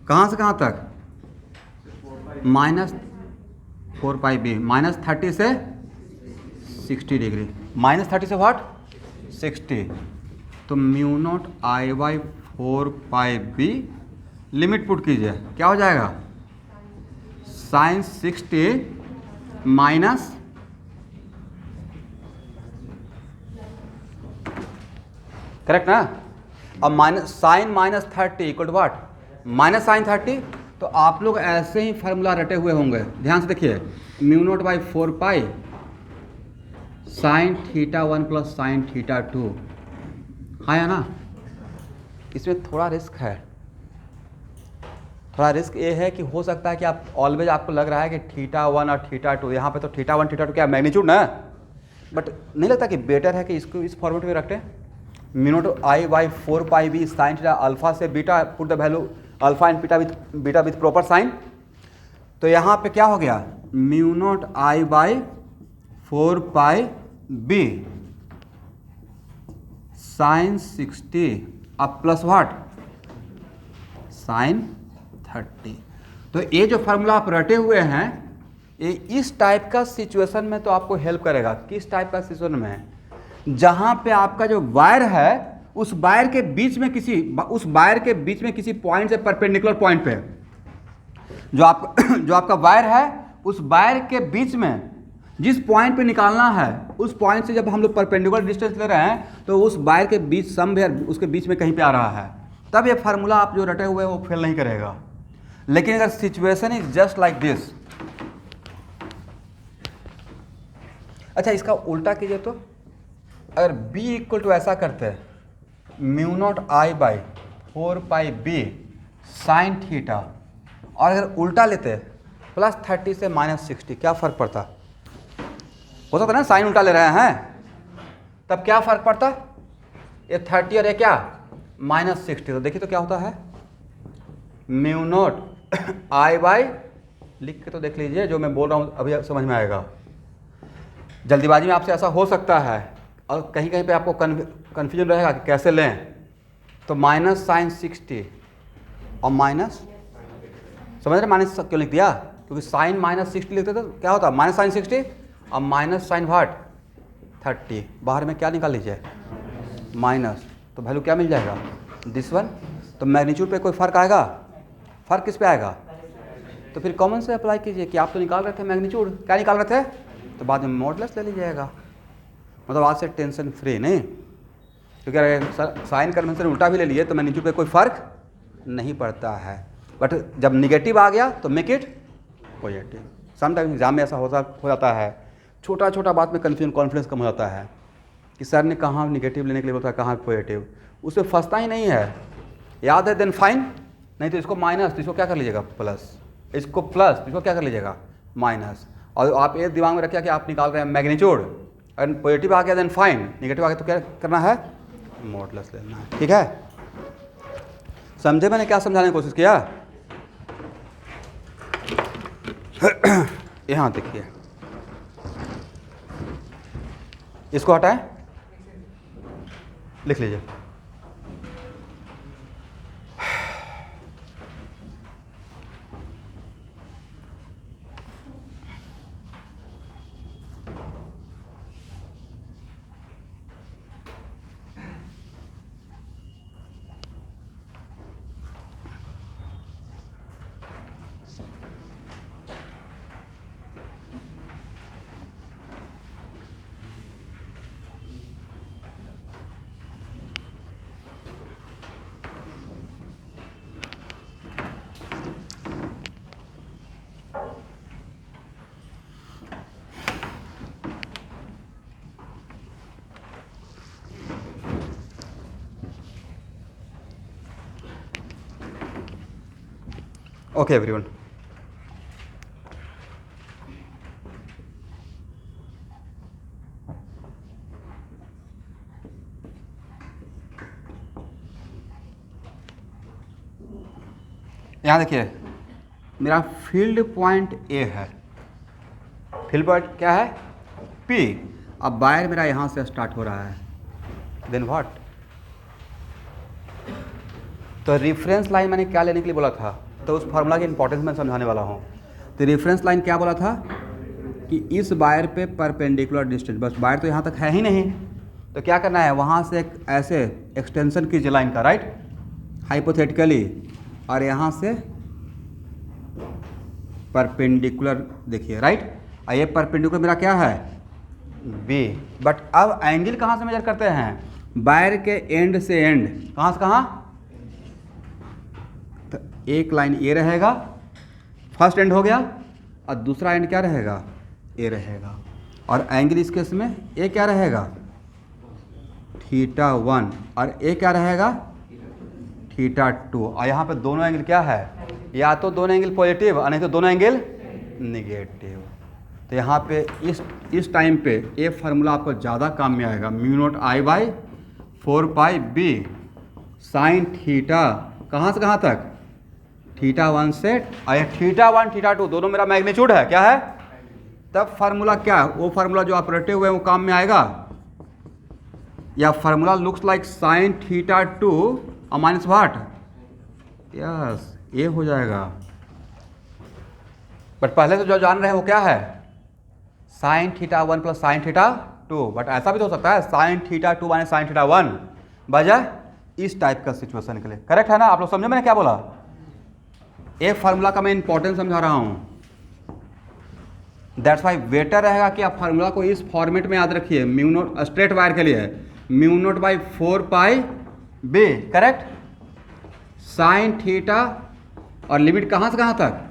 कहाँ से कहाँ तक, -4 पाई बी, -30 से 60 डिग्री, -30 से व्हाट 60, तो mu not I by 4 pi b, limit put कीजिए, क्या हो जाएगा, साइन 60 माइनस करेक्ट ना, अब sign -30 equal to what, -sin30। तो आप लोग ऐसे ही फार्मूला रटे हुए होंगे, ध्यान से देखिए, mu naught by 4 pi sine theta 1 plus sine theta 2, हाँ या ना। इसमें थोड़ा रिस्क है, थोड़ा रिस्क ये है कि हो सकता है कि आप ऑलवेज आपको लग रहा है कि थीटा 1 और थीटा 2, यहाँ पे तो थीटा 1 थीटा 2 क्या मैग्नीट्यूड ना, बट नहीं लगता कि बेटर है कि इसको इस फॉर्मेट में रखते हैं, mu not I by 4 pi B sine theta alpha से beta, put the value alpha and beta with proper sign. तो यहाँ पे क्या हो गया, mu not I by 4 pi B sine 60 अब प्लस व्हाट साइन 30। तो ये जो फार्मूला आप रटे हुए हैं, ये इस टाइप का सिचुएशन में तो आपको हेल्प करेगा। किस टाइप का सिचुएशन में, जहां पे आपका जो वायर है उस वायर के बीच में किसी पॉइंट से परपेंडिकुलर पॉइंट पे जो आपका वायर है, उस वायर के बीच में जिस पॉइंट पे निकालना है, उस पॉइंट से जब हम लोग परपेंडिकुलर डिस्टेंस ले रहे हैं तो उस वायर के बीच समवेयर उसके बीच में कहीं पे आ रहा है, तब ये फार्मूला आप जो रटे हुए हैं वो फेल नहीं करेगा। लेकिन अगर situation is just like this, अच्छा इसका उल्टा कीजिए, तो अगर b इक्वल टू ऐसा करते हैं, mu not I by 4 pi B sine theta, और अगर उल्टा लेते +30 से -60, क्या फ़र्क पड़ता, हो सकता है ना साइन उल्टा ले रहे हैं, तब क्या फ़र्क पड़ता, ये 30 और ये क्या -60, तो देखिए तो क्या होता है, म्यू नॉट आई बाई, लिख के तो देख लीजिए, जो मैं बोल रहा हूँ अभी समझ में आएगा। जल्दीबाजी में आपसे ऐसा हो सकता है और कहीं कहीं पे आपको कन्फ्यूजन रहेगा कि कैसे लें, तो -sin60 और माइनस, समझ रहे माइनस क्यों लिख दिया, क्योंकि साइन -60 लिखते तो क्या होता -sin60 और -sin व्हाट 30, बाहर में क्या निकाल लीजिए माइनस, तो वैल्यू क्या मिल जाएगा दिस वन। तो मैग्नीट्यूड पे कोई फ़र्क आएगा, फ़र्क किस पे आएगा, तो फिर कॉमन से अप्लाई कीजिए कि आप तो निकाल रहे थे मैग्नीट्यूड, क्या निकाल रहे थे, तो बाद में मॉडुलस ले लीजिएगा, मतलब आज से टेंशन फ्री नहीं, क्योंकि अगर साइन कन्वेंशन उल्टा भी ले लिए तो मैग्नीट्यूड पे कोई फ़र्क नहीं पड़ता है, बट जब निगेटिव आ गया तो make it positive. Sometime exam में ऐसा हो जाता है, छोटा छोटा बात में कॉन्फिडेंस कम हो जाता है कि सर ने कहाँ निगेटिव लेने के लिए बोलता है, कहाँ पॉजिटिव, उसमें फंसता ही नहीं है, याद है देन फाइन, नहीं तो इसको माइनस, तो इसको क्या कर लीजिएगा प्लस, इसको प्लस, इसको क्या कर लीजिएगा माइनस, और आप ये दिमाग में रखिए कि आप निकाल रहे हैं मैग्नीट्यूड, अगर पॉजिटिव आ गया देन फाइन, नेगेटिव आ गया तो क्या करना है मॉडुलस लेना है, ठीक है। समझे मैंने क्या समझाने की कोशिश किया। यहाँ देखिए, इसको हटाएं, लिख लीजिए, ओके एवरीवन, यहाँ देखिए मेरा फील्ड पॉइंट ए है, फील्ड पॉइंट क्या है P। अब वायर मेरा यहाँ से स्टार्ट हो रहा है, देन व्हाट, तो रेफरेंस लाइन मैंने क्या लेने के लिए बोला था, तो उस फार्मूला की इंपॉर्टेंस मैं समझाने वाला हूँ। तो रेफरेंस लाइन क्या बोला था कि इस वायर पे परपेंडिकुलर डिस्टेंस, बस वायर तो यहाँ तक है ही नहीं, तो क्या करना है, वहाँ से एक ऐसे एक्सटेंशन कीजिए लाइन का, राइट, हाइपोथेटिकली, और यहाँ से परपेंडिकुलर देखिए, राइट, और ये परपेंडिकुलर मेरा क्या है बी। बट अब एंगल कहाँ से मेजर करते हैं, वायर के एंड से एंड, कहाँ से कहाँ, तो एक लाइन ये रहेगा, फर्स्ट एंड हो गया, और दूसरा एंड क्या रहेगा, ए रहेगा, और एंगल इस केस में ए क्या रहेगा θ1, और ए क्या रहेगा θ2, और यहाँ पे दोनों एंगल क्या है, या तो दोनों एंगल पॉजिटिव और नहीं तो दोनों एंगल निगेटिव। तो यहाँ पे इस टाइम पे ये फार्मूला आपको ज़्यादा काम में आएगा, μ0I/4πb साइन थीटा, कहाँ से कहाँ तक, θ1 से, और θ1 θ2 दोनों मेरा मैग्नीट्यूड है, क्या है, तब फार्मूला क्या, वो फार्मूला जो ऑपरेटिव हुए वो काम में आएगा, या फार्मूला लुक्स लाइक साइन θ2 और माइनस वाट, यस ये हो जाएगा। बट पहले तो जो जान रहे हैं वो क्या है, साइन θ1 प्लस साइन θ2, बट ऐसा भी तो हो सकता है साइन θ2 माइनस साइन θ1, बजाय इस टाइप का सिचुएशन के लिए, करेक्ट है ना, आप लोग समझे मैंने क्या बोला, ये फार्मूला का मैं इंपॉर्टेंस समझा रहा हूँ। दैट्स वाई बेटर रहेगा कि आप फार्मूला को इस फॉर्मेट में याद रखिए, μ0 स्ट्रेट वायर के लिए μ0/4πb, करेक्ट, साइन थीटा, और लिमिट कहाँ से कहाँ तक,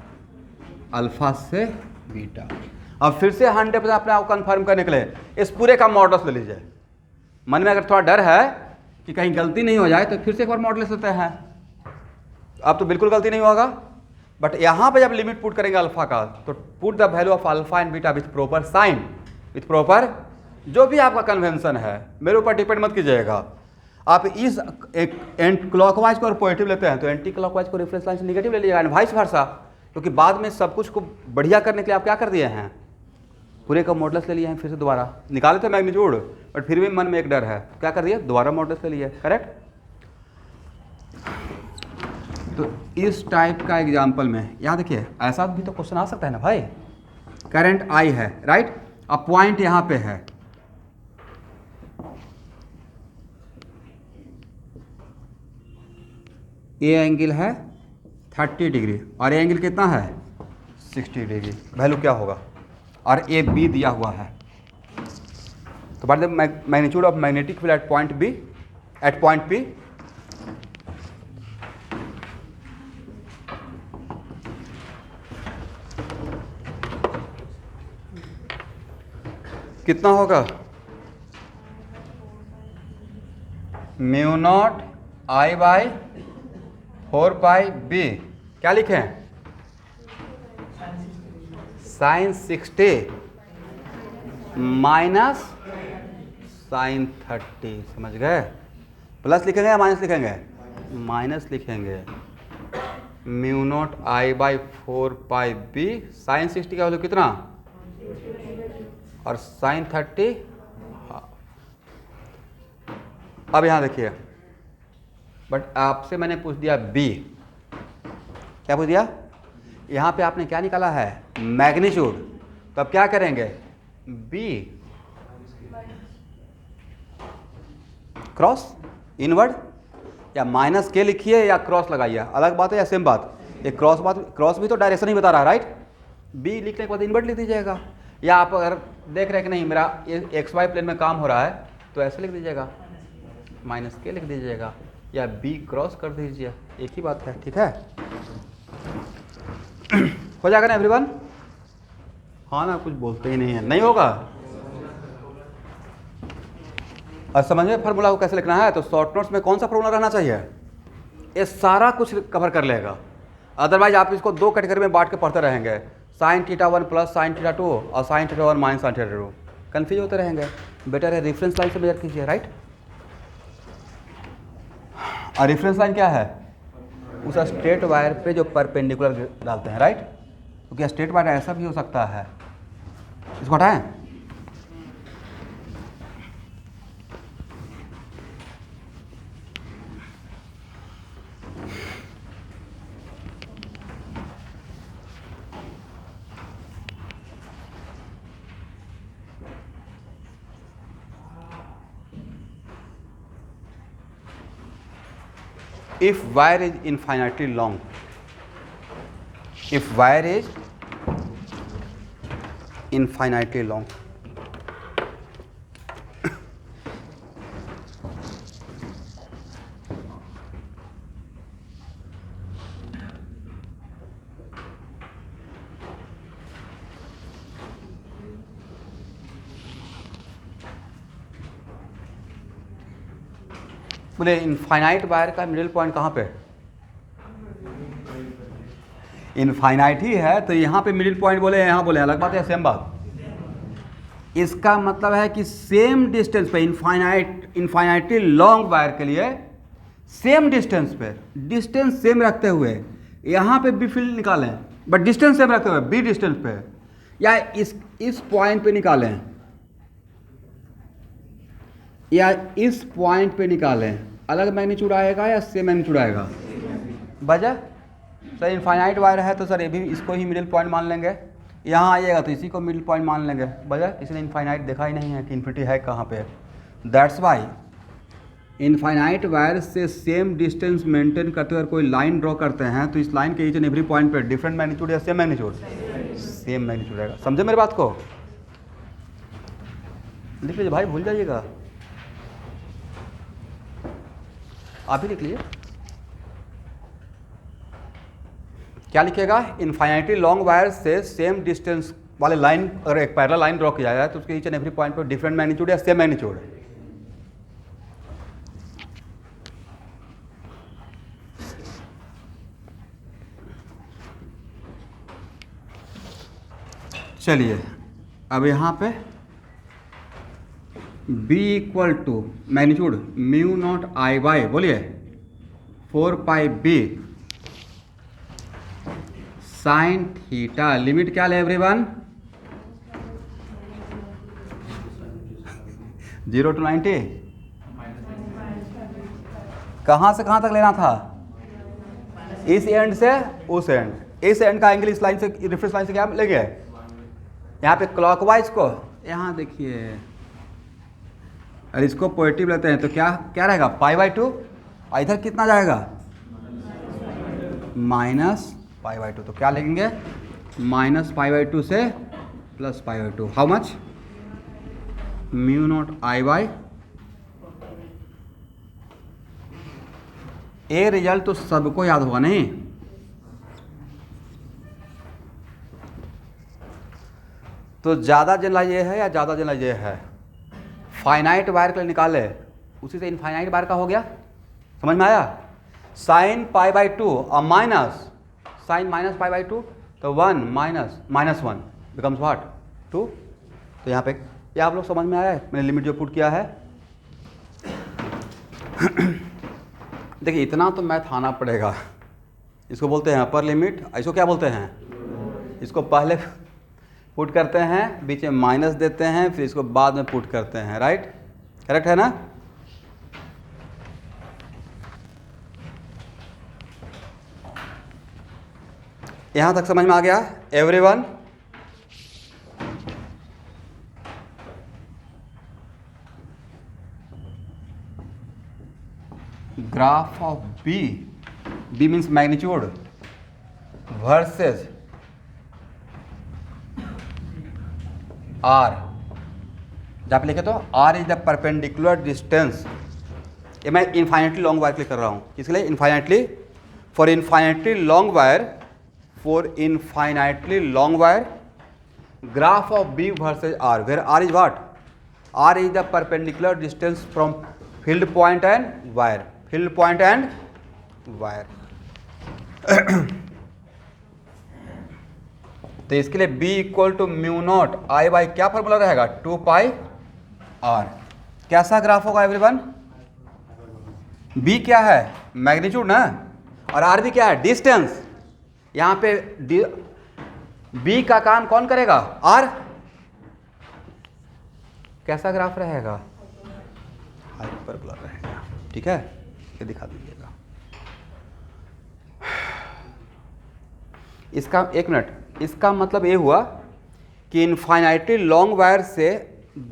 अल्फा से बीटा। अब फिर से 100% अपने आप कन्फर्म करने के लिए इस पूरे का मॉडल्स ले लीजिए, मन में अगर थोड़ा डर है कि कहीं गलती नहीं हो जाए तो फिर से एक बार मॉडल ले सकते हैं, अब तो बिल्कुल गलती नहीं होगा, बट यहाँ पे जब लिमिट पुट करेंगे अल्फा का, तो put the value of alpha and beta with proper sign, with proper जो भी आपका कन्वेंशन है, मेरे ऊपर डिपेंड मत कीजिएगा। आप इस एक एंटी क्लॉकवाइज को पॉजिटिव लेते हैं तो एंटी क्लॉकवाइज को रेफरेंस लाइन से नेगेटिव ले लीजिएगा, एंड वाइस वर्सा, क्योंकि बाद में सब कुछ को बढ़िया करने के लिए आप क्या कर दिए हैं, पूरे का मॉडल्स ले लिए हैं, फिर से दोबारा निकाले थे मैग्नीट्यूड, बट फिर भी मन में एक डर है, क्या कर दिया, दोबारा मॉडल्स ले लिए, करेक्ट। तो इस टाइप का एग्जाम्पल में यहाँ देखिए ऐसा भी तो क्वेश्चन आ सकता है ना भाई, करंट आई है, राइट, अब पॉइंट यहाँ पे है, ये एंगल है 30 डिग्री और ये एंगल कितना है 60 डिग्री, वैल्यू क्या होगा, और ए बी दिया हुआ है, तो बात magnitude of magnetic field at point b, at point p, कितना होगा, μ0I/4πb, क्या लिखें, साइन 60 माइनस साइन 30, समझ गए, प्लस लिखेंगे या माइनस लिखेंगे, माइनस लिखेंगे, μ0I/4πb साइन 60 का वैल्यू कितना, और साइन 30, अब यहाँ देखिए, बट आपसे मैंने पूछ दिया बी, क्या पूछ दिया, यहाँ पे आपने क्या निकाला है मैग्नीट्यूड, तो अब क्या करेंगे, बी क्रॉस इनवर्ड, या माइनस के लिखिए या क्रॉस लगाइए, अलग बात है या सेम बात, ये क्रॉस भी तो डायरेक्शन ही बता रहा है, राइट, बी लिखने के बाद इनवर्ड लिख दीजिएगा, या आप अगर देख रहे हैं कि नहीं मेरा ये एक्स वाई प्लेन में काम हो रहा है तो ऐसे लिख दीजिएगा, माइनस के लिख दीजिएगा, या बी क्रॉस कर दीजिए, एक ही बात है, ठीक है, हो जाएगा ना एवरीवन, हाँ ना, कुछ बोलते ही नहीं है, नहीं होगा, और समझिए फार्मूला को कैसे लिखना है, तो शॉर्ट नोट्स में कौन सा फार्मूला रहना चाहिए, ये सारा कुछ कवर कर लेगा, अदरवाइज आप इसको दो कैटेगरी में बांट के पढ़ते रहेंगे, sine theta 1 plus sine theta 2 और sine theta 1 minus sine theta 2, confuse होते रहेंगे। बेटर है रेफरेंस लाइन से मेजर कीजिए, राइट। और रेफरेंस लाइन क्या है, उस स्ट्रेट वायर पे जो परपेंडिकुलर डालते हैं, राइट। क्योंकि स्ट्रेट वायर ऐसा भी हो सकता है, इसको हटाएं। If wire is infinitely long, if wire is infinitely long, बोले इनफाइनाइट वायर का मिडिल पॉइंट कहाँ पे, इनफाइनाइट ही है तो यहाँ पे मिडिल पॉइंट बोले, यहाँ बोले, अलग बात है, सेम बात। इसका मतलब है कि सेम डिस्टेंस पे इनफाइनाइटली लॉन्ग वायर के लिए सेम डिस्टेंस पे, डिस्टेंस सेम रखते हुए यहाँ पे बी फील्ड निकालें, बट डिस्टेंस सेम रखते हुए बी डिस्टेंस पे, या इस पॉइंट पे निकालें, या इस पॉइंट पे निकालें, अलग मैग्नीट्यूड आएगा या सेम मैग्नीट्यूड आएगा। वजह सर इनफाइनाइट वायर है तो सर ये भी इसको ही मिडिल पॉइंट मान लेंगे, यहाँ आइएगा तो इसी को मिडिल पॉइंट मान लेंगे। वजह इसने इनफाइनाइट देखा ही नहीं है कि इन्फिनिटी है कहाँ पे। दैट्स वाई इनफाइनाइट वायर से सेम डिस्टेंस मेंटेन करते हुए कोई लाइन ड्रॉ करते हैं तो इस लाइन के ईच एंड एवरी पॉइंट पे डिफरेंट मैग्नीट्यूड या सेम मैग्नीट्यूड, सेम मैग्नीट्यूड रहेगा। समझे मेरी बात को, लिख लीजिए भाई, भूल जाइएगा, आप ही लिख लीजिए। क्या लिखिएगा, इनफाइनाइटली लॉन्ग वायर से सेम डिस्टेंस वाले लाइन, अगर एक पैरेलल लाइन ड्रॉ किया जाए तो उसके ईच एंड एवरी पॉइंट पर डिफरेंट मैग्नीट्यूड या सेम मैग्नीट्यूड। चलिए अब यहाँ पे B equal to magnitude mu not I by, बोलिए 4 pi B sine theta, limit क्या ले एवरीवन, 0 to 90, कहाँ से कहाँ तक लेना था, इस एंड से उस एंड, इस एंड का एंगल इस लाइन से, रेफरेंस लाइन से क्या लेंगे, यहाँ पे क्लॉकवाइज को, यहाँ देखिए, और इसको पॉजिटिव लेते हैं तो क्या क्या रहेगा, π/2, और इधर कितना जाएगा, -π/2, तो क्या लेंगे, -π/2 से +π/2, how much, mu not I by, a result तो सबको याद होगा नहीं, तो ज़्यादा जनरलाइज ये है या ज़्यादा जनरलाइज ये है, फाइनाइट वायर के लिए निकाले, उसी से इनफाइनाइट वायर का हो गया, समझ में आया, साइन π/2 और माइनस साइन -π/2, तो 1 -1 बिकम्स व्हाट 2, तो यहाँ पे ये आप लोग समझ में आया है, मैंने लिमिट जो पुट किया है। देखिए इतना तो मैथ आना पड़ेगा, इसको बोलते हैं अपर लिमिट, इसको क्या बोलते हैं, इसको पहले पुट करते हैं, बीच में माइनस देते हैं, फिर इसको बाद में पुट करते हैं, राइट, करेक्ट है ना। यहां तक समझ में आ गया everyone. Graph of b, b means magnitude versus r, जहाँ पे लिखे तो r is the perpendicular distance, ये मैं इनफाइनाइटली लॉन्ग वायर के लिए कर रहा हूँ, किसके लिए, infinitely, for infinitely long wire, for infinitely long wire, graph of b versus r, where r is what, r is the perpendicular distance from field point and wire, field point and wire. तो इसके लिए b equal to mu not I by क्या formula रहेगा 2 pi r। कैसा graph होगा everyone? b क्या है? Magnitude ना, और r भी क्या है? डिस्टेंस। यहाँ पे b का काम कौन करेगा? r। कैसा ग्राफ रहेगा? हाइपरबोला रहेगा। ठीक है, ये दिखा दीजिएगा। इसका एक मिनट, इसका मतलब ये हुआ कि इनफाइनाइटली लॉन्ग वायर से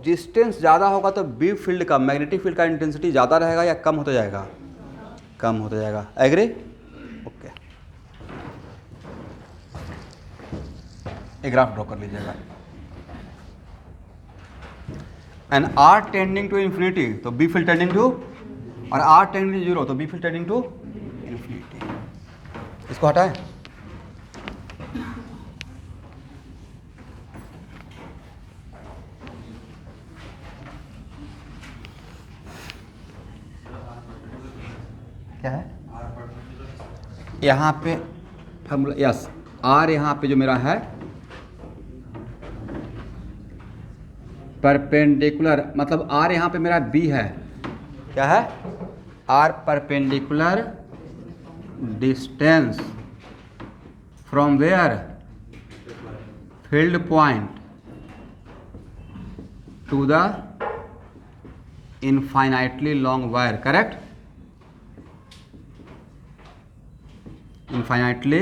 डिस्टेंस ज़्यादा होगा तो बी फील्ड का, मैग्नेटिक फील्ड का इंटेंसिटी ज़्यादा रहेगा या कम होता जाएगा? कम होता जाएगा। एग्री? ओके, एक ग्राफ ड्रॉ कर लीजिएगा। And r tending to infinity तो बी फील्ड टेंडिंग टू, और आर टेंडिंग टू जीरो तो b field tending to infinity. इसको हटाएं। क्या है यहाँ पे फॉर्मूला? यस, आर यहाँ पे जो मेरा है परपेंडिकुलर, मतलब आर यहाँ पे मेरा बी है। क्या है? R perpendicular distance from where field point to the infinitely long wire. Correct? Infinitely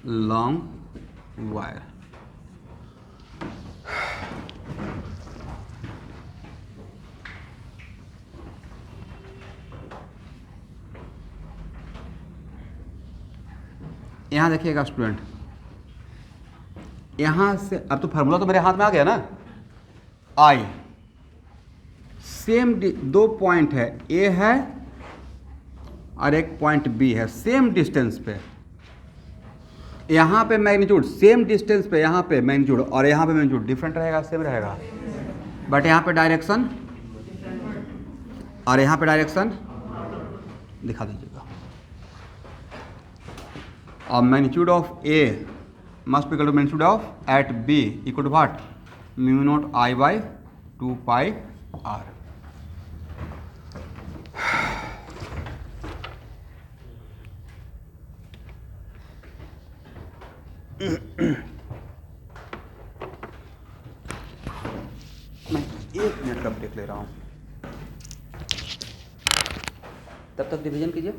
long wire. यहाँ देखिएगा स्टूडेंट, यहाँ से अब तो फार्मूला तो मेरे हाथ में आ गया ना। आई सेम दो पॉइंट है, ए है और एक पॉइंट बी है, सेम डिस्टेंस पे। यहाँ पे मैग्नीट्यूड सेम डिस्टेंस पे, यहाँ पे मैग्नीट्यूड और यहाँ पे मैग्नीट्यूड डिफरेंट रहेगा, सेम रहेगा, बट यहाँ पे डायरेक्शन और यहाँ पे डायरेक्शन दिखा दीजिएगा। और magnitude of a must be equal to magnitude of at b equal to what? Mu not I by 2 pi r. मैं 1 मिनट का ब्रेक ले रहा हूँ, तब तक डिवीजन कीजिए।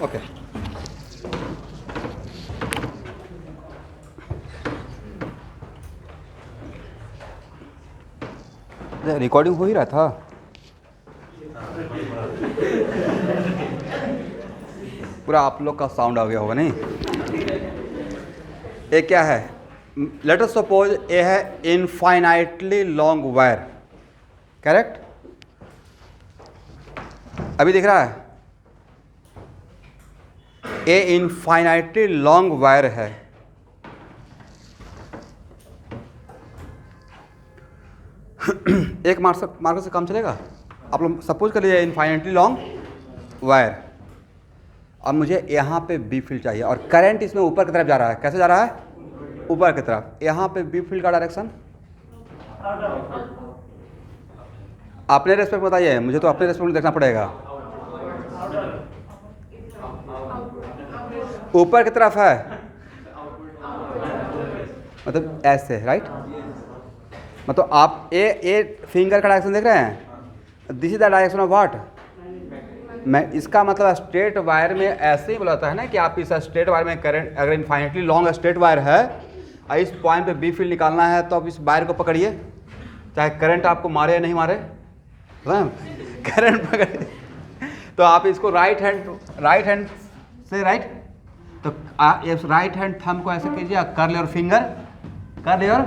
ओके रिकॉर्डिंग हो ही रहा था। पूरा आप लोग का साउंड आ गया होगा नहीं? ये क्या है? लेट अस सपोज ये है इनफाइनाइटली लॉन्ग वायर, करेक्ट? अभी दिख रहा है, ए इनफाइनाइटली लॉन्ग वायर है, एक मार्कर से काम चलेगा। आप लोग सपोज कर लीजिए इनफाइनाइटली लॉन्ग वायर, अब मुझे यहाँ पे बी फील्ड चाहिए और करंट इसमें ऊपर की तरफ जा रहा है। कैसे जा रहा है? ऊपर की तरफ। यहाँ पे बी फील्ड का डायरेक्शन अपने रेस्पेक्ट में बताइए, मुझे तो अपने रेस्पेक्ट में देखना पड़ेगा। ऊपर की तरफ है, मतलब ऐसे, राइट। मतलब आप ए फिंगर का डायरेक्शन देख रहे हैं, this is the direction of what. मैं इसका मतलब स्ट्रेट वायर में ऐसे ही बुलाता है ना कि आप इस स्ट्रेट वायर में करंट, अगर इनफाइनाइटली लॉन्ग स्ट्रेट वायर है और इस पॉइंट पे बी फील्ड निकालना है तो आप इस वायर को पकड़िए, चाहे करंट आपको मारे या नहीं मारे, करंट पकड़िए, तो आप इसको राइट हैंड से, राइट, तो इस राइट हैंड थंब को ऐसे कीजिए, कर ले और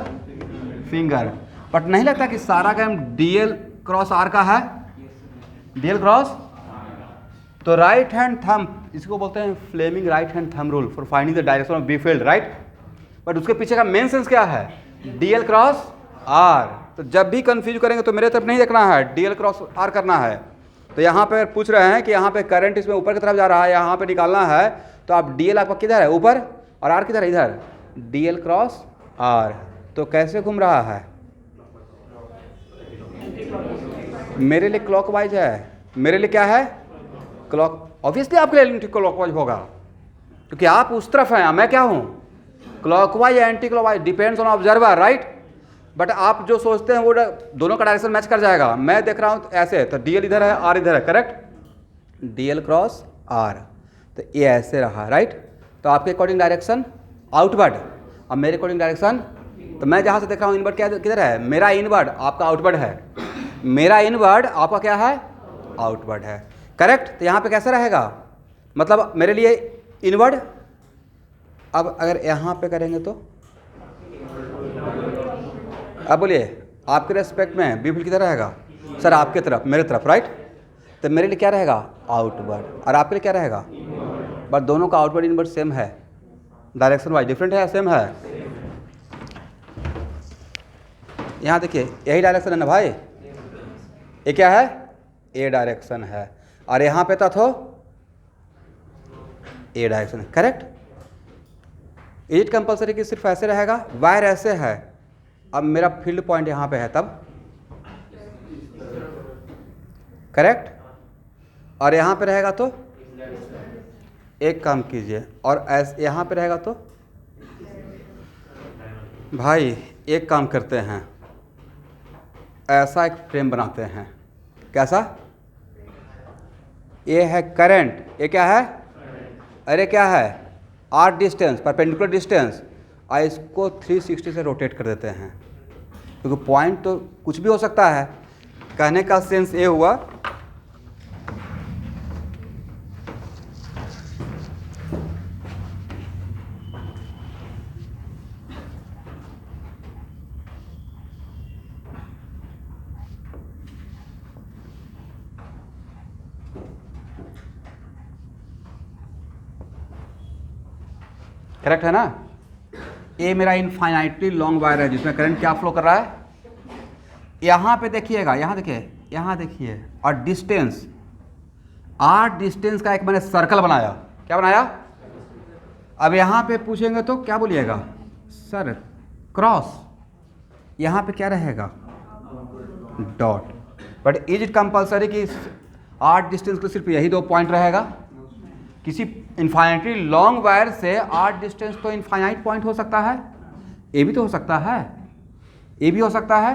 फिंगर, बट नहीं लगता कि सारा काम डीएल क्रॉस आर का है, डीएल क्रॉस। तो राइट हैंड थंब, इसको बोलते हैं Fleming right hand thumb rule for finding the direction of b field, right. But उसके पीछे का मेन सेंस क्या है? DL cross r. तो जब भी कंफ्यूज करेंगे तो मेरे तरफ नहीं देखना है, डीएल क्रॉस आर करना है। तो यहाँ पे पूछ रहे हैं कि यहाँ पे करंट इसमें ऊपर की तरफ जा रहा है, यहाँ पे निकालना है, तो आप डीएल आपका किधर है? ऊपर, और आर किधर है? इधर, डीएल क्रॉस आर। तो कैसे घूम रहा है? मेरे लिए क्लॉकवाइज है, मेरे लिए क्या है? क्लॉक। ऑब्वियसली आपके लिए एंटी क्लॉकवाइज होगा क्योंकि आप उस तरफ हैं, मैं क्या हूँ? क्लॉकवाइज या anti clockwise, depends on observer, right. But आप जो सोचते हैं वो दोनों का डायरेक्शन मैच कर जाएगा। मैं देख रहा हूँ ऐसे, तो डीएल इधर है, आर इधर है, करेक्ट, डीएल क्रॉस आर, तो ये ऐसे रहा, राइट। तो आपके अकॉर्डिंग डायरेक्शन आउटवर्ड, अब मेरे अकॉर्डिंग डायरेक्शन, तो मैं जहाँ से देख रहा हूँ इनवर्ड क्या किधर है? मेरा इनवर्ड, आपका आउटवर्ड है, मेरा इनवर्ड, आपका क्या है? आउटवर्ड है, करेक्ट। तो यहाँ पे कैसे रहेगा? मतलब मेरे लिए इनवर्ड। अब अगर यहाँ पे करेंगे तो, अब बोलिए आपके रेस्पेक्ट में बी फील्ड किधर रहेगा? सर आपके तरफ, मेरे तरफ, राइट। तो मेरे लिए क्या रहेगा? आउटवर्ड, और आपके लिए क्या रहेगा? बट दोनों का आउटवर्ड इनवर्ड सेम है, डायरेक्शन वाइज डिफरेंट है, सेम है। यहाँ देखिए यही डायरेक्शन है ना भाई, ये क्या है? ए डायरेक्शन है, और यहाँ पे तो ए डायरेक्शन है, करेक्ट। इज इट कंपल्सरी कि सिर्फ ऐसे रहेगा? वायर ऐसे है, अब मेरा फील्ड पॉइंट यहाँ पे है तब, करेक्ट, और यहाँ पे रहेगा तो एक काम कीजिए, और ऐसे यहाँ पे रहेगा तो भाई एक काम करते हैं, ऐसा एक फ्रेम बनाते हैं। कैसा? ये है करंट, ये क्या है? अरे क्या है? आर डिस्टेंस, परपेंडिकुलर डिस्टेंस, और इसको 360 से रोटेट कर देते हैं, क्योंकि पॉइंट तो कुछ भी हो सकता है। कहने का सेंस ये हुआ करेक्ट है ना। ये मेरा इनफाइनाइटली लॉन्ग वायर है जिसमें करंट क्या फ्लो कर रहा है? यहाँ पे देखिएगा, यहाँ देखिए, यहाँ देखिए, और डिस्टेंस, आर डिस्टेंस का एक मैंने सर्कल बनाया। क्या बनाया? अब यहाँ पे पूछेंगे तो क्या बोलिएगा? सर क्रॉस, यहाँ पे क्या रहेगा? Dot. But is it compulsory कि आर डिस्टेंस को सिर्फ यही दो पॉइंट रहेगा? किसी इनफाइनाइटली लॉन्ग वायर से आर डिस्टेंस तो इनफाइनाइट पॉइंट हो सकता है, ये भी तो हो सकता है, ये भी हो सकता है।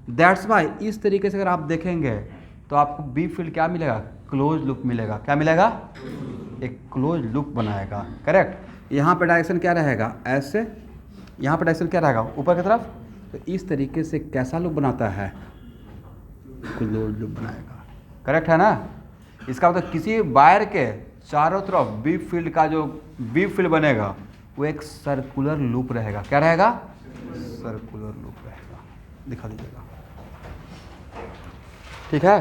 दैट्स वाई इस तरीके से अगर आप देखेंगे तो आपको बी फील्ड क्या मिलेगा? क्लोज लूप मिलेगा। क्या मिलेगा? एक क्लोज लूप बनाएगा, करेक्ट। यहाँ पे डायरेक्शन क्या रहेगा? ऐसे, यहाँ पे डायरेक्शन क्या रहेगा? ऊपर की तरफ। तो इस तरीके से कैसा लूप बनाता है? क्लोज लूप बनाएगा, करेक्ट है ना। इसका मतलब किसी वायर के चारों तरफ बी फील्ड का जो बी फील्ड बनेगा वो एक सर्कुलर लूप रहेगा। क्या रहेगा? सर्कुलर लूप रहेगा। दिखा दीजिएगा, ठीक है।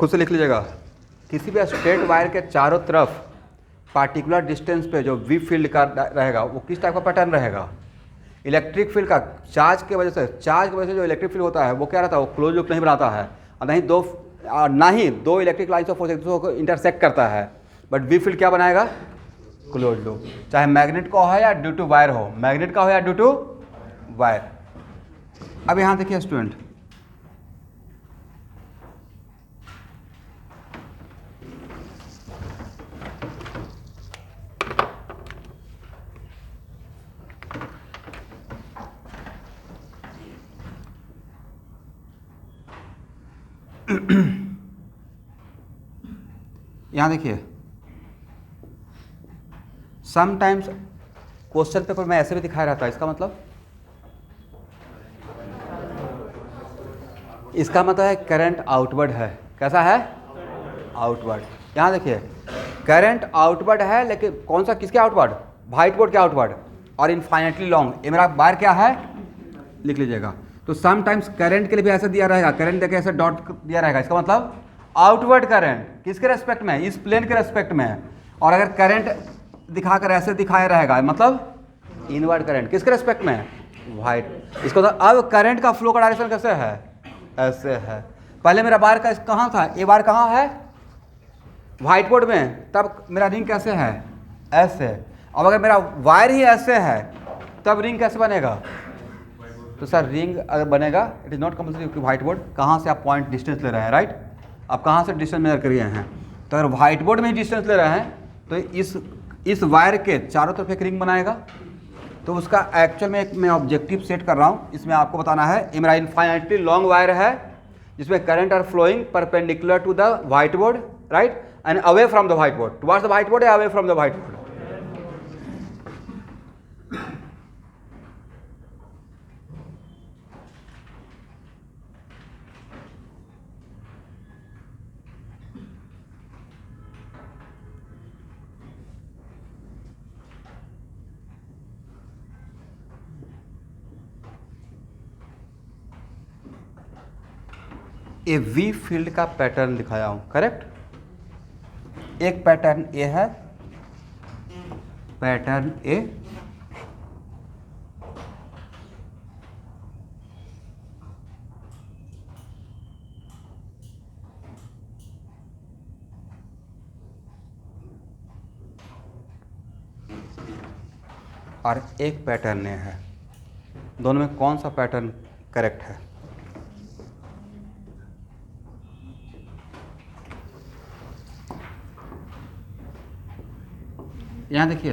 खुद से लिख लीजिएगा। किसी भी स्ट्रेट वायर के चारों तरफ पार्टिकुलर डिस्टेंस पे जो वी फील्ड का रहेगा वो किस टाइप का पैटर्न रहेगा? इलेक्ट्रिक फील्ड का चार्ज की वजह से जो इलेक्ट्रिक फील्ड होता है वो क्या रहता है? वो क्लोज लूप नहीं बनाता है और ना ही दो इलेक्ट्रिक लाइन्स ऑफ फोर्स एक दूसरे को इंटरसेक्ट करता है, बट वी फील्ड क्या बनाएगा? Close loop. चाहे मैग्नेट का हो या ड्यू टू वायर हो, मैग्नेट का हो या ड्यू टू वायर। अब यहाँ देखिए स्टूडेंट, यहाँ देखिए समटाइम्स क्वेश्चन पेपर में ऐसे भी दिखाया रहता है। इसका मतलब है करंट आउटवर्ड है। कैसा है? आउटवर्ड। यहाँ देखिए करंट आउटवर्ड है, लेकिन कौन सा, किसके आउटवर्ड? व्हाइट बोर्ड के आउटवर्ड और इनफाइनेटली लॉन्ग। ये मेरा वायर क्या है? लिख लीजिएगा। तो समटाइम्स करंट के लिए भी ऐसा दिया रहेगा, करंट देखिए ऐसे डॉट दिया रहेगा, इसका मतलब आउटवर्ड करंट किसके रेस्पेक्ट में? इस प्लेन के रेस्पेक्ट में। और अगर करंट दिखाकर ऐसे दिखाया रहेगा मतलब इनवर्ड करंट किसके रेस्पेक्ट में? व्हाइट। इसको तो अब करंट का फ्लो का डायरेक्शन कैसे है? ऐसे है। पहले मेरा वायर का कहाँ था? ये वायर कहाँ है? व्हाइट बोर्ड में। तब मेरा रिंग कैसे है? ऐसे। अब अगर मेरा वायर ही ऐसे है तब रिंग कैसे बनेगा? तो सर रिंग अगर बनेगा, इट इज़ नॉट कंपल्सरी कि व्हाइट बोर्ड कहाँ से आप पॉइंट डिस्टेंस ले रहे हैं, राइट? आप कहाँ से डिस्टेंस मेजर कर रहे हैं? तो अगर व्हाइट बोर्ड में ही डिस्टेंस ले रहे हैं तो इस वायर के चारों तरफ एक रिंग बनाएगा। तो उसका एक्चुअल में एक मैं ऑब्जेक्टिव सेट कर रहा हूँ। इसमें आपको बताना है ये मेरा इनफाइनाइटली लॉन्ग वायर है जिसमें current are flowing perpendicular to the white board, right, and away from the white board, towards the white board या away from the white board. A V field का पैटर्न दिखाया हूं, correct? एक pattern ए है, pattern ए, और एक pattern ए है। दोनों में कौन सा पैटर्न करेक्ट है? यहाँ देखिए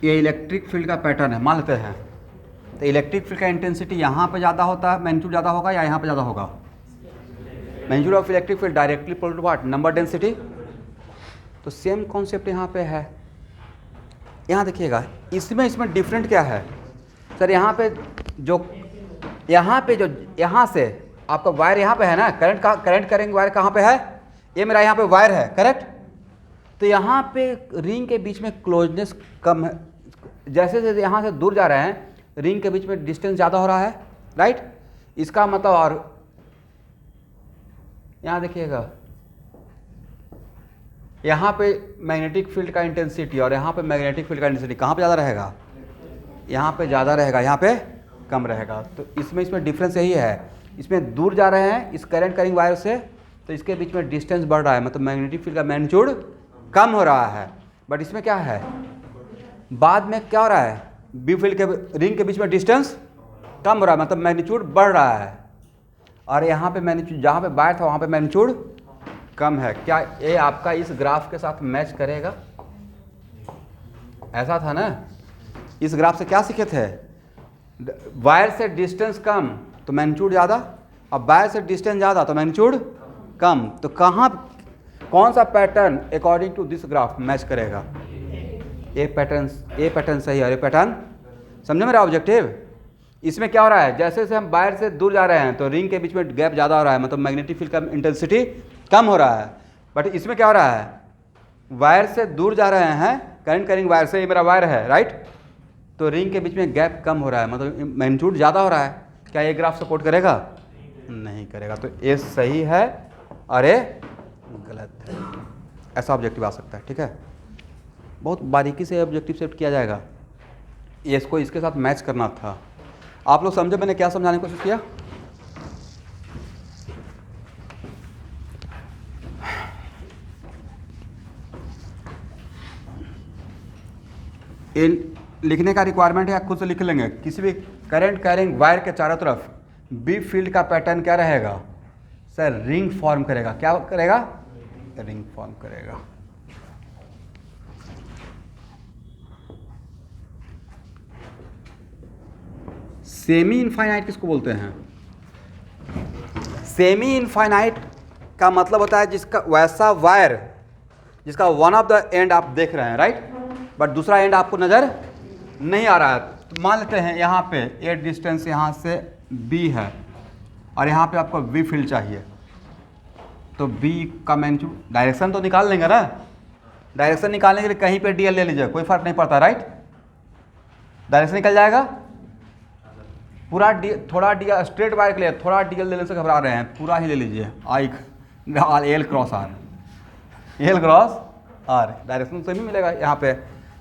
ये इलेक्ट्रिक फील्ड का पैटर्न है, मान लेते हैं। तो इलेक्ट्रिक फील्ड का इंटेंसिटी यहाँ पे ज़्यादा होता है, मैग्नीट्यूड ज़्यादा होगा या यहाँ पे ज़्यादा होगा? Magnitude of electric field directly equal to what? Number density. तो सेम कॉन्सेप्ट यहाँ पे है। यहाँ देखिएगा इसमें डिफरेंट क्या है सर? यहाँ पे जो यहाँ से आपका वायर यहाँ पे है ना, करंट करेंगे वायर कहाँ पे है? ये मेरा यहाँ पे वायर है, करेक्ट? तो यहाँ पे रिंग के बीच में क्लोजनेस कम है। जैसे जैसे यहाँ से दूर जा रहे हैं रिंग के बीच में डिस्टेंस ज़्यादा हो रहा है, राइट? इसका मतलब, और यहाँ देखिएगा यहाँ पे मैग्नेटिक फील्ड का इंटेंसिटी और यहाँ पे मैग्नेटिक फील्ड का इंटेंसिटी कहाँ पे ज़्यादा रहेगा? यहाँ पे ज़्यादा रहेगा, यहाँ पे कम रहेगा। तो इसमें डिफरेंस यही है। इसमें दूर जा रहे हैं इस करंट करिंग वायर से, तो इसके बीच में डिस्टेंस बढ़ रहा है, मतलब मैग्नेटिक फील्ड का मैग्नीट्यूड कम हो रहा है। बट इसमें क्या है, बाद में क्या हो रहा है? बी फील्ड के रिंग के बीच में डिस्टेंस कम हो रहा है, मतलब मैग्नीट्यूड बढ़ रहा है। और यहाँ पे मैग्नीट्यूड, जहाँ पे वायर था वहाँ पे मैग्नीट्यूड कम है। क्या ये आपका इस ग्राफ के साथ मैच करेगा? ऐसा था ना? इस ग्राफ से क्या सीखे थे? वायर से डिस्टेंस कम तो मैग्नीट्यूड ज़्यादा, और वायर से डिस्टेंस ज़्यादा तो मैग्नीट्यूड कम। तो कौन सा pattern according to this graph match करेगा? ये पैटर्न सही है और ये पैटर्न, समझे मेरा ऑब्जेक्टिव? इसमें क्या हो रहा है, जैसे जैसे हम वायर से दूर जा रहे हैं तो रिंग के बीच में गैप ज़्यादा हो रहा है, मतलब मैग्नेटिक फील्ड का इंटेंसिटी कम हो रहा है। बट इसमें क्या हो रहा है, वायर से दूर जा रहे हैं, करंट करिंग वायर से, ये मेरा वायर है, राइट? तो रिंग के बीच में गैप कम हो रहा है, मतलब मैग्नीट्यूड ज़्यादा हो रहा है। क्या ये ग्राफ सपोर्ट करेगा? नहीं करेगा। तो ये सही है अरे गलत है। ऐसा ऑब्जेक्टिव आ सकता है, ठीक है। बहुत बारीकी से ऑब्जेक्टिव सेट किया जाएगा, ये इसको इसके साथ मैच करना था। आप लोग समझे मैंने क्या समझाने की कोशिश किया? ये लिखने का रिक्वायरमेंट है या खुद से लिख लेंगे? किसी भी करंट कैरिंग वायर के चारों तरफ बी फील्ड का पैटर्न क्या रहेगा सर? रिंग फॉर्म करेगा। क्या करेगा? रिंग फॉर्म करेगा। सेमी इनफाइनाइट किसको बोलते हैं? सेमी इनफाइनाइट का मतलब होता है जिसका वैसा वायर जिसका वन ऑफ द एंड आप देख रहे हैं, राइट, बट दूसरा एंड आपको नज़र नहीं आ रहा है। तो मान लेते हैं यहाँ पे ए डिस्टेंस यहाँ से बी है और यहाँ पे आपको वी फील्ड चाहिए, तो बी का मैग्नीट्यूड डायरेक्शन तो निकाल लेंगे ना। डायरेक्शन निकालने के लिए कहीं पे डीएल ले लीजिए, कोई फर्क नहीं पड़ता, राइट। डायरेक्शन निकल जाएगा पूरा डी, थोड़ा डी स्ट्रेट वायर के लिए थोड़ा डीएल लेने से घबरा रहे हैं, पूरा ही ले लीजिए। L cross r, l cross r direction से भी मिलेगा यहाँ पे।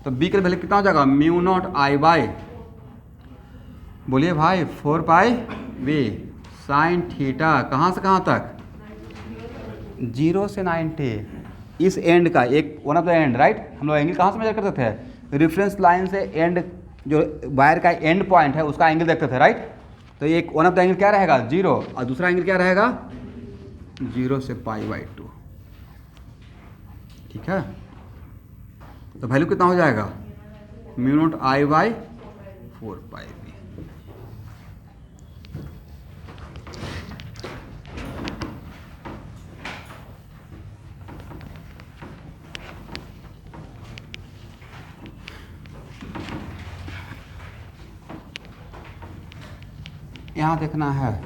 तो बी के वैल्यू कितना हो जाएगा? म्यू नॉट आई बाई, बोलिए भाई, 4 पाई बी साइन थीटा, कहाँ से कहाँ तक? 0 से 90। इस एंड का एक one of the end, right. हम लोग एंगल कहाँ से मेजर करते थे? रेफरेंस लाइन से एंड जो वायर का एंड पॉइंट है उसका एंगल देखते थे, राइट। तो एक वन ऑफ द एंगल क्या रहेगा? 0, और दूसरा एंगल क्या रहेगा? 0 से π/2, ठीक है। तो वैल्यू कितना हो जाएगा? Mu not I by 4 pi b. यहाँ देखना है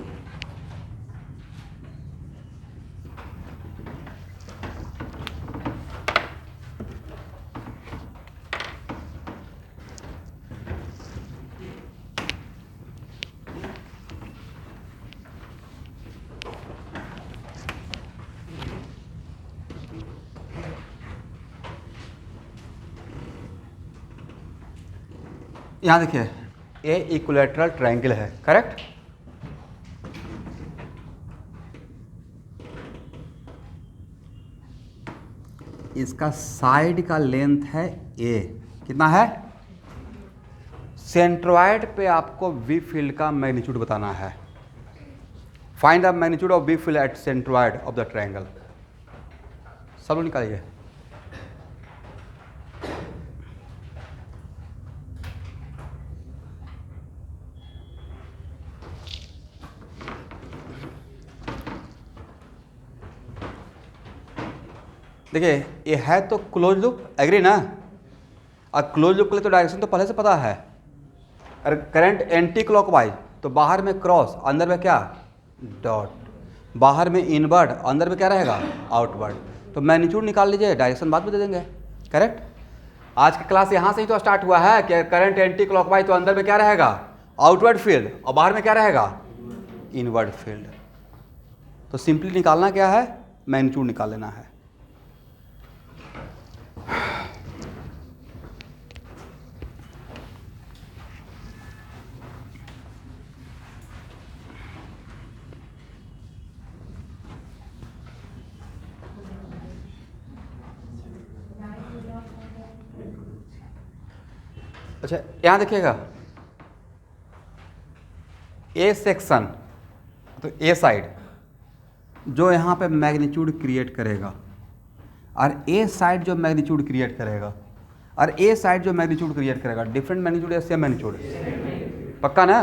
यहाँ देखिए ए इक्विलैटरल ट्रायंगल है, करेक्ट। इसका साइड का लेंथ है ए, कितना है? सेंट्रॉइड पे आपको वी फील्ड का मैग्नीट्यूड बताना है। Find the magnitude of we field at centroid of the triangle. सब लोग निकालिए। देखिए ये है तो क्लोज लूप, एग्री ना। और क्लोज लूप के लिए तो डायरेक्शन तो पहले से पता है। अगर करंट एंटी क्लॉकवाइज तो बाहर में क्रॉस, अंदर में क्या? डॉट। बाहर में इनवर्ड, अंदर में क्या रहेगा? आउटवर्ड। तो मैग्नीट्यूड निकाल लीजिए, डायरेक्शन बाद में दे देंगे, करेक्ट। आज की क्लास यहाँ से ही तो स्टार्ट हुआ है कि करंट एंटी क्लॉकवाइज तो अंदर में क्या रहेगा? आउटवर्ड फील्ड, और बाहर में क्या रहेगा? Inward field. तो सिंपली निकालना क्या है? मैग्नीट्यूड निकाल लेना है। अच्छा यहाँ देखिएगा, ए सेक्शन तो ए साइड जो यहाँ पे मैग्नीट्यूड क्रिएट करेगा, और ए साइड जो मैग्नीट्यूड क्रिएट करेगा, और ए साइड जो मैग्नीट्यूड क्रिएट करेगा, डिफरेंट मैग्नीट्यूड या सेम मैग्नीट्यूड? पक्का ना।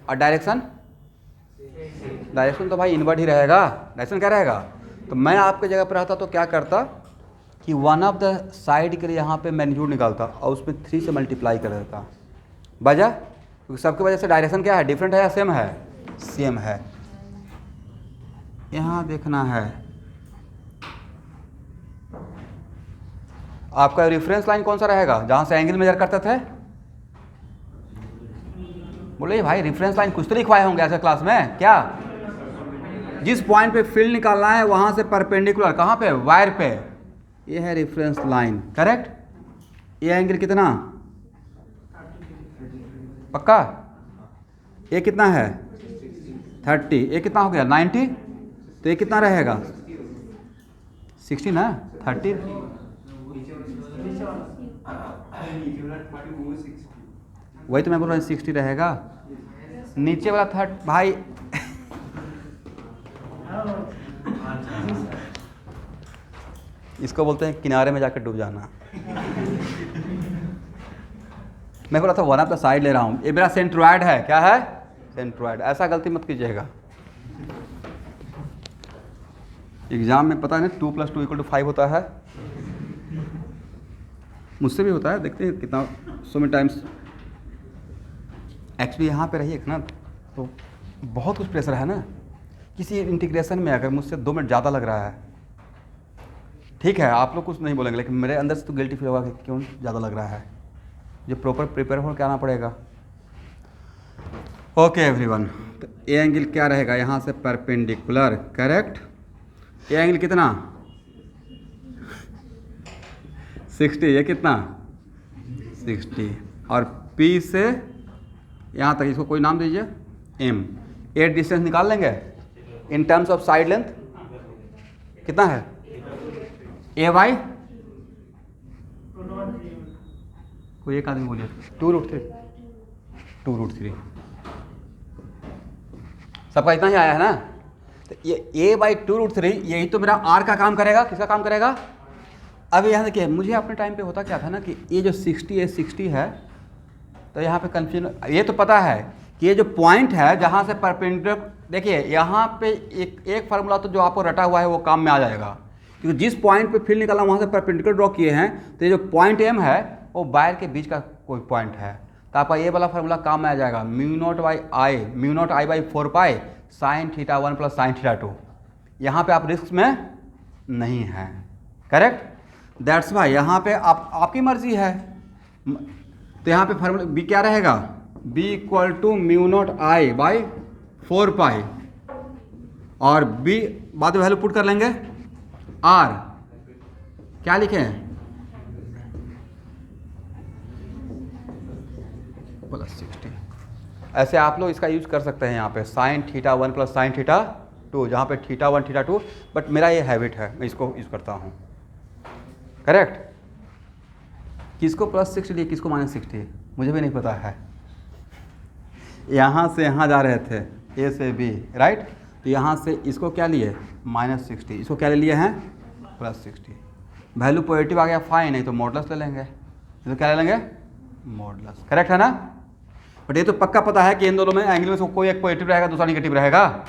और डायरेक्शन, डायरेक्शन तो भाई इनवर्ड ही रहेगा। डायरेक्शन क्या रहेगा? तो मैं आपके जगह पर रहता तो क्या करता कि वन ऑफ द साइड के लिए यहाँ पे मैग्नीट्यूड निकालता और उसमें 3 से मल्टीप्लाई कर देता वजह, क्योंकि सबकी वजह से डायरेक्शन क्या है? डिफरेंट है या सेम है? सेम है। यहाँ देखना है आपका रेफरेंस लाइन कौन सा रहेगा जहाँ से एंगल मेजर करते थे? बोले भाई रेफरेंस लाइन कुछ तो लिखवाए होंगे ऐसे क्लास में क्या? जिस पॉइंट पे फील्ड निकालना है वहां से परपेंडिकुलर, कहाँ पे, वायर पे, ये है रेफरेंस लाइन, करेक्ट। ये एंगल कितना, पक्का, ये कितना है 30, ये कितना हो गया 90, तो ये कितना रहेगा 60 ना, 30, वही तो मैं बोल रहा हूँ 60 रहेगा, नीचे वाला 30 भाई इसको बोलते हैं किनारे में जाकर डूब जाना। मैं बोला था वन ऑफ द साइड ले रहा हूँ, ये मेरा सेंट्रोइड है, क्या है सेंट्रोइड, ऐसा गलती मत कीजिएगा। एग्जाम में पता नहीं 2 + 2 = 5 होता है, मुझसे भी होता है, देखते हैं कितना सो मेनी टाइम्स। एक्चुअली यहाँ पे रहिए ना तो बहुत कुछ प्रेशर है ना, किसी इंटीग्रेशन में अगर मुझसे 2 मिनट ज़्यादा लग रहा है, ठीक है आप लोग कुछ नहीं बोलेंगे, लेकिन मेरे अंदर से तो गिल्टी फील होगा कि क्यों ज़्यादा लग रहा है, जो प्रॉपर प्रिपेयर होकर आना पड़ेगा। ओके एवरीवन, तो ये एंगल क्या रहेगा, यहाँ से परपेंडिकुलर, करेक्ट। ये एंगल कितना 60, ये कितना 60, और P से यहाँ तक इसको कोई नाम दीजिए M। ये डिस्टेंस निकाल लेंगे इन टर्म्स ऑफ साइड लेंथ, कितना है AY, कोई एक आदमी बोलिए 2√3 सबका इतना ही आया है ना। तो ये A/2√3 यही तो मेरा R का काम करेगा, किसका काम करेगा। अब यहाँ देखिए मुझे अपने टाइम पे होता क्या था ना कि ये जो 60 है तो यहाँ पे कन्फ्यूजन, ये तो पता है कि ये जो पॉइंट है जहाँ से परपेंडिकुलर, देखिए यहाँ पे एक फार्मूला तो जो आपको रटा हुआ है वो काम में आ जाएगा, क्योंकि जिस पॉइंट पे फील्ड निकाला वहाँ से परपेंडिकुलर ड्रॉ किए हैं, तो ये जो पॉइंट M है वो वायर के बीच का कोई पॉइंट है, तो आपका ये वाला फार्मूला काम में आ जाएगा, μ0I/4π sin θ1 + sin θ2। यहाँ पे आप रिस्क में नहीं हैं, करेक्ट। दैट्स वाई यहाँ पे आपकी मर्जी है, तो यहाँ पे फार्मूला B क्या रहेगा, B = μ0I/4π, और B बाद में वैल्यू पुट कर लेंगे, R क्या लिखें +60। ऐसे आप लोग इसका यूज कर सकते हैं यहाँ पे sin θ1 + sin θ2, जहाँ पे θ1 θ2, बट मेरा ये हैबिट है मैं इसको यूज करता हूँ, करेक्ट। किसको +60 लिए किसको -60 मुझे भी नहीं पता है, यहाँ से यहाँ जा रहे थे A से B, राइट, तो यहाँ से इसको क्या लिए -60, इसको क्या ले लिए हैं +60, वैल्यू पॉजिटिव आ गया फाइन, नहीं तो मॉडुलस ले लेंगे, तो क्या ले लेंगे मॉडुलस, करेक्ट है ना। बट ये तो पक्का पता है कि इन दोनों में एंगल में से कोई एक पॉजिटिव रहेगा दूसरा निगेटिव रहेगा,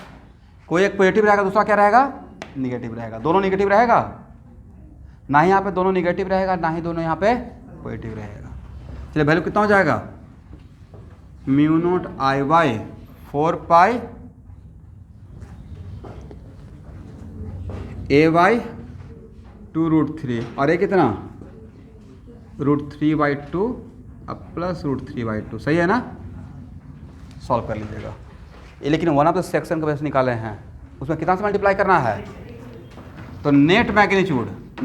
कोई एक पॉजिटिव रहेगा दूसरा क्या रहेगा निगेटिव रहेगा, दोनों निगेटिव रहेगा ना, ही यहाँ पे दोनों निगेटिव रहेगा ना ही दोनों यहाँ पे पॉजिटिव रहेगा। चलिए वैल्यू कितना हो जाएगा μ0I/4π A/2√3, और ये कितना √3/2 अब +√3/2, सही है ना, सॉल्व कर लीजिएगा ये। लेकिन वन ऑफ द सेक्शन का वैसे निकाले हैं, उसमें कितना से मल्टीप्लाई करना है, तो नेट मैग्नीट्यूड =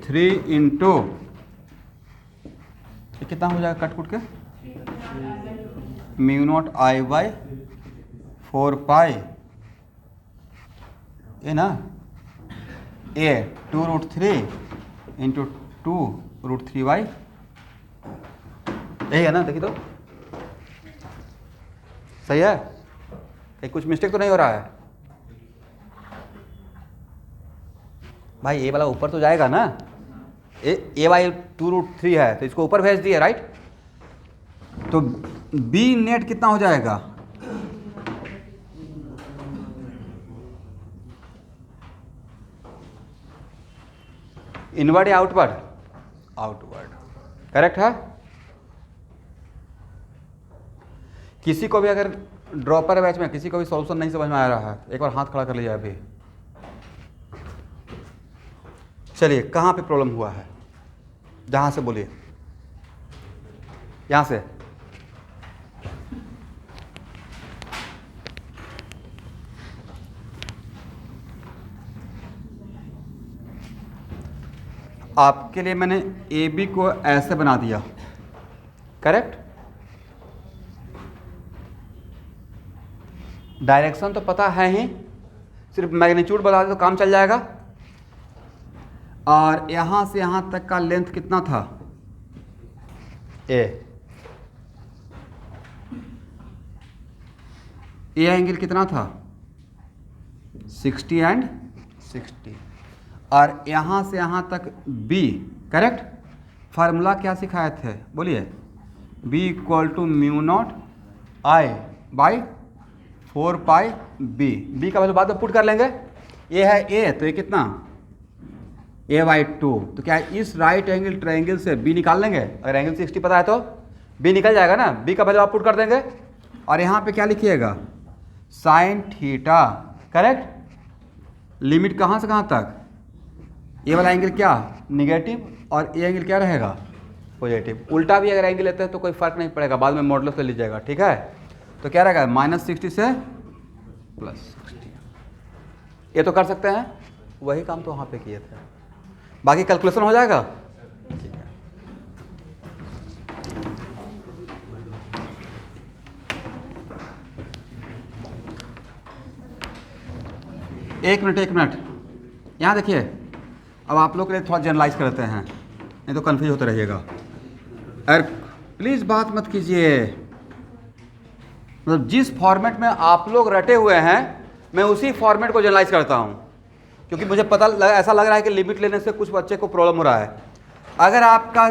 3 इंटू कितना हो जाएगा कट कुट के μ0I/4π ये ना A/2√3 इंटू 2√3/, यही है ना, देखिए तो सही है, कहीं कुछ मिस्टेक तो नहीं हो रहा है भाई। ये वाला ऊपर तो जाएगा ना, A/2√3 है तो इसको ऊपर भेज दिए, राइट, तो B नेट कितना हो जाएगा इनवर्ड या आउटवर्ड, करेक्ट है। किसी को भी अगर ड्रॉपर बैच में किसी को भी सॉल्यूशन नहीं समझ में आ रहा है, एक बार हाथ खड़ा कर लीजिए अभी। चलिए कहाँ पे प्रॉब्लम हुआ है, जहाँ से बोलिए, यहाँ से आपके लिए मैंने ए बी को ऐसे बना दिया, करेक्ट। डायरेक्शन तो पता है ही, सिर्फ मैग्नीट्यूड बता दे तो काम चल जाएगा। और यहाँ से यहाँ तक का लेंथ कितना था, ए एंगल कितना था 60 एंड 60, और यहाँ से यहाँ तक बी, करेक्ट। फार्मूला क्या सिखाए थे, बोलिए, B equal to mu not I by 4 pi B. B का वैल्यू बाद में पुट कर लेंगे। ये है ए, तो ये कितना, ए बाई 2। तो क्या इस राइट एंगल ट्रायंगल से बी निकाल लेंगे, अगर एंगल 60 पता है तो बी निकल जाएगा ना। बी का वैल्यू आप पुट कर देंगे, और यहाँ पे क्या लिखिएगा, साइन थीटा, करेक्ट। लिमिट कहाँ से कहाँ तक, ये वाला एंगल क्या निगेटिव, और ये एंगल क्या रहेगा पॉजिटिव। उल्टा भी अगर एंगल लेते हैं तो कोई फर्क नहीं पड़ेगा, बाद में मॉडुलस ले लीजिएगा, ठीक है। तो क्या रहेगा, -60 से +60। ये तो कर सकते हैं, वही काम तो वहाँ पे किए थे, बाकी कैलकुलेशन हो जाएगा, ठीक है। एक मिनट, यहाँ देखिए, अब आप लोग के लिए थोड़ा जनरलाइज करते हैं, नहीं तो कन्फ्यूज होते रहिएगा। अरे प्लीज़ बात मत कीजिए, मतलब जिस फॉर्मेट में आप लोग रटे हुए हैं मैं उसी फॉर्मेट को जनरलाइज करता हूँ, क्योंकि मुझे ऐसा लग रहा है कि लिमिट लेने से कुछ बच्चे को प्रॉब्लम हो रहा है। अगर आपका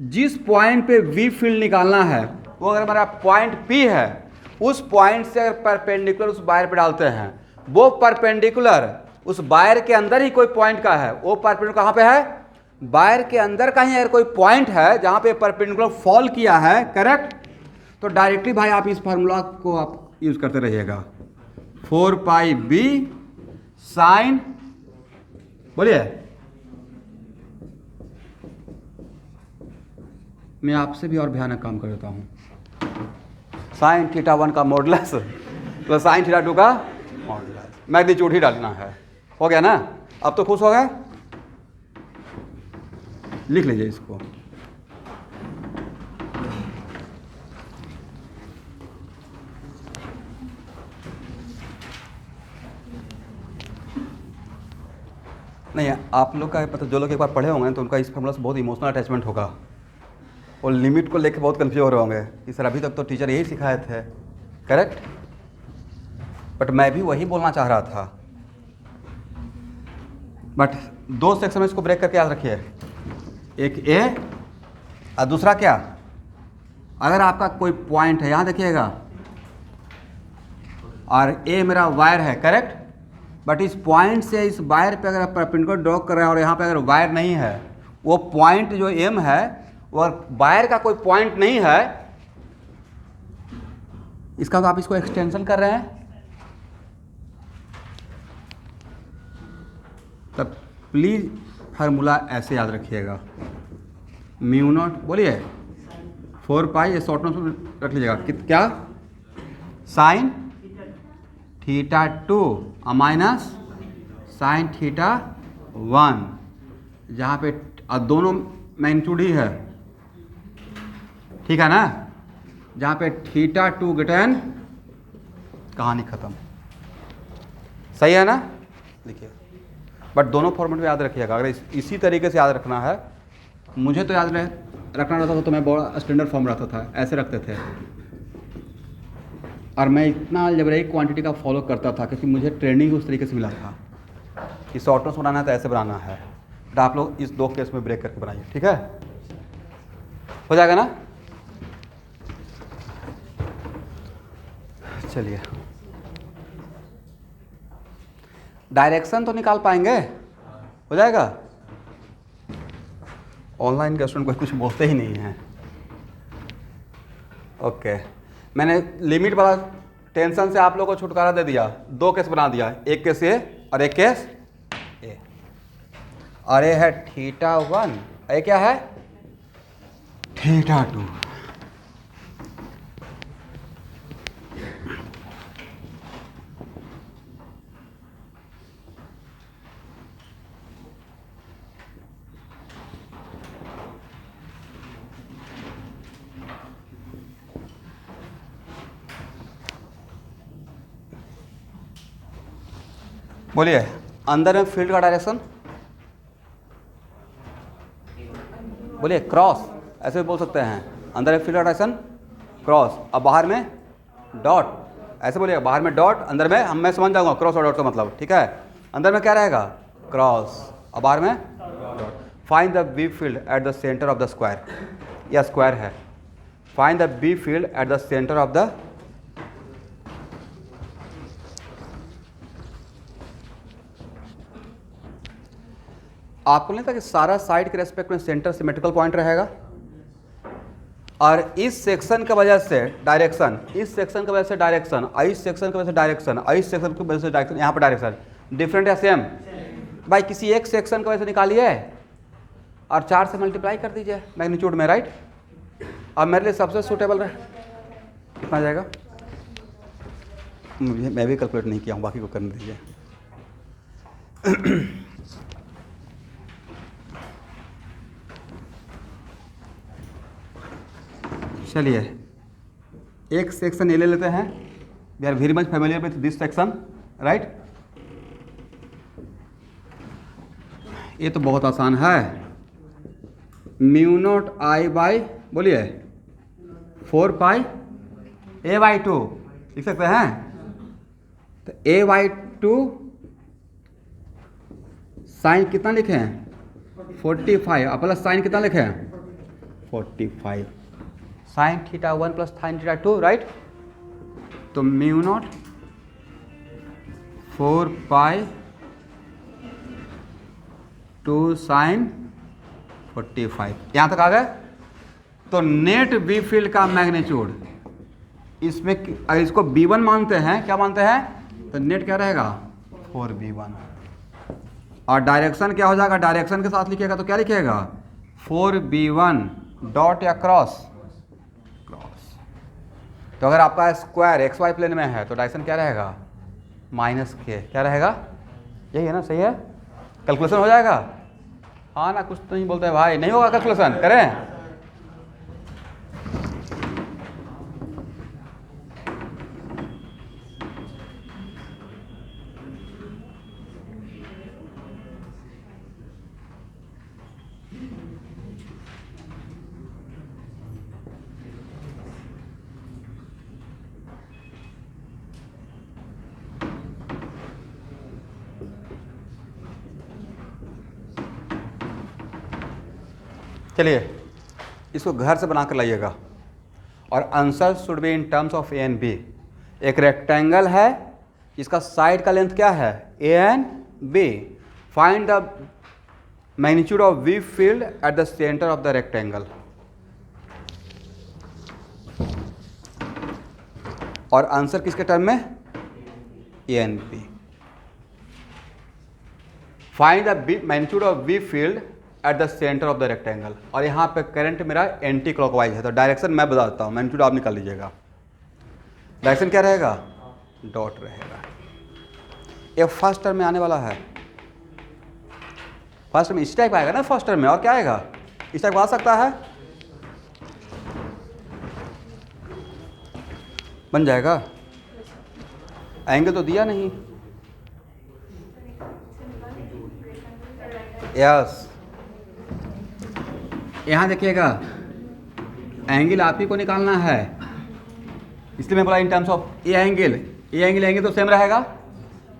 जिस पॉइंट पे वी फील्ड निकालना है वो अगर हमारा पॉइंट पी है, उस पॉइंट से अगर परपेंडिकुलर उस वायर पे डालते हैं, वो परपेंडिकुलर उस वायर के अंदर ही कोई पॉइंट का है, वो परपेंडिकुलर कहाँ पे है, वायर के अंदर का ही अगर कोई पॉइंट है जहाँ पे परपेंडिकुलर फॉल किया है, करेक्ट, तो डायरेक्टली भाई आप इस फार्मूला को आप यूज करते रहिएगा, 4 पाई बी साइन, बोलिए, मैं आपसे भी और भयानक काम कर देता हूँ, साइन थीटा 1 का मॉडुलस प्लस साइन थीटा 2 का मॉडुलस, मैग्नीट्यूड ही डालना है। हो गया ना, अब तो खुश हो गए, लिख लीजिए इसको। नहीं, आप लोग का पता, जो लोग एक बार पढ़े होंगे तो उनका इस फार्मूला से बहुत इमोशनल अटैचमेंट होगा, और लिमिट को लेकर बहुत कंफ्यूज हो रहे होंगे कि सर अभी तक तो टीचर यही सिखाए थे, करेक्ट। बट मैं भी वही बोलना चाह रहा था, बट 2 सेक्शन में इसको ब्रेक करके याद रखिए, एक ए और दूसरा क्या, अगर आपका कोई पॉइंट है, यहाँ देखिएगा, और ए मेरा वायर है, करेक्ट, बट इस पॉइंट से इस वायर पे अगर आप परपेंडिकुलर ड्रॉ कर रहे हैं और यहाँ पे अगर वायर नहीं है, वो पॉइंट जो एम है वो वायर का कोई पॉइंट नहीं है, इसका तो आप इसको एक्सटेंशन कर रहे हैं, तब प्लीज फार्मूला ऐसे याद रखिएगा, म्यू नॉट, बोलिए 4 पाई, ये शॉर्ट नोट रख लीजिएगा, क्या, sine theta 2 minus sine theta 1, जहाँ पे दोनों मैग्नीट्यूड ही है, ठीक है ना, जहाँ पे थीटा 2 ग्रेटर, कहानी खत्म, सही है ना, देखिए। बट दोनों फॉर्मेट में याद रखिएगा, अगर इसी तरीके से याद रखना है, मुझे तो याद रखना रहता था तो मैं बड़ा स्टैंडर्ड फॉर्म रहता था, ऐसे रखते थे, और मैं इतना अलजेब्रिक क्वांटिटी का फॉलो करता था क्योंकि मुझे ट्रेनिंग उस तरीके से मिला था कि शॉर्ट नोट्स बनाना है तो ऐसे बनाना है। तो आप लोग इस 2 केस में ब्रेक करके बनाइए, ठीक है, हो जाएगा ना। चलिए, डायरेक्शन तो निकाल पाएंगे, हो जाएगा। ऑनलाइन के स्टूडेंट कोई कुछ बोलते ही नहीं है। ओके, मैंने लिमिट वाला टेंशन से आप लोगों को छुटकारा दे दिया, 2 केस बना दिया, एक केस ए और एक केस ए, और ये है थीटा 1, ये क्या है थीटा 2। बोलिए, अंदर में फील्ड का डायरेक्शन, बोलिए क्रॉस, ऐसे भी बोल सकते हैं, अंदर में फील्ड का डायरेक्शन क्रॉस, अब बाहर में डॉट, ऐसे बोलिएगा, बाहर में डॉट, अंदर में मैं समझ जाऊंगा क्रॉस और डॉट का मतलब, ठीक है। अंदर में क्या रहेगा, क्रॉस, और बाहर में dot. Find the B field at the centre of the square, यह स्क्वायर है, find the B field at the centre of the, आपको नहीं था कि सारा साइड के रेस्पेक्ट में सेंटर सिमेट्रिकल पॉइंट रहेगा, और इस सेक्शन की वजह से डायरेक्शन, इस सेक्शन की वजह से डायरेक्शन, इस सेक्शन की वजह से डायरेक्शन, इस सेक्शन की वजह से डायरेक्शन, यहाँ पर डायरेक्शन डिफरेंट या सेम, भाई किसी एक सेक्शन की वजह से निकालिए और 4 से मल्टीप्लाई कर दीजिए मैग्नीट्यूड में, राइट। अब मेरे लिए सबसे सूटेबल रहे, कितना आ जाएगा, मैं भी कैलकुलेट नहीं किया हूँ, बाकी को करने दीजिए। चलिए एक सेक्शन ये ले लेते हैं, we are very much familiar with this section, right. ये तो बहुत आसान है, म्यू नॉट आई बाई, बोलिए 4 पाई a बाई 2 लिख सकते हैं, तो a बाई 2 साइन कितना लिखे हैं 45, और प्लस साइन कितना लिखे हैं 45, sine theta 1 plus sine theta 2, right. तो म्यू नॉट 4 पाई 2 साइन 45, यहाँ तक आ गए। तो नेट बी फील्ड का मैग्नीट्यूड, इसमें अगर इसको B1 मानते हैं, क्या मानते हैं, तो नेट क्या रहेगा 4B1, और डायरेक्शन क्या हो जाएगा, डायरेक्शन के साथ लिखिएगा तो क्या लिखिएगा 4B1 डॉट या क्रॉस, क्रॉस। तो अगर आपका स्क्वायर XY प्लेन में है तो डायरेक्शन क्या रहेगा -k, क्या रहेगा, यही है ना, सही है। कैलकुलेशन हो जाएगा, हाँ ना, कुछ तो नहीं बोलते भाई, नहीं होगा कैलकुलेशन, करें। चलिए इसको घर से बना कर लाइएगा, और answer should be in terms of A and B. एक रेक्टेंगल है, इसका साइड का लेंथ क्या है A and B, find the magnitude of we field at the centre of the rectangle, और आंसर किसके टर्म में A and B. Find the magnitude of we field at the centre of the rectangle, और यहाँ पे current मेरा anti clockwise है, तो direction मैं बताता हूँ, मैग्नीट्यूड आप निकाल लीजिएगा। डायरेक्शन क्या रहेगा, डॉट रहेगा। ये फर्स्ट टर्म में आने वाला है, फर्स्ट में इस टाइप आएगा ना फर्स्ट टर्म में, और क्या आएगा इस टाइप आ सकता है, बन जाएगा। एंगल तो दिया नहीं, यस, यहाँ देखिएगा एंगल आप ही को निकालना है, इसलिए मैं बोला इन terms of A angle, angle तो सेम रहेगा,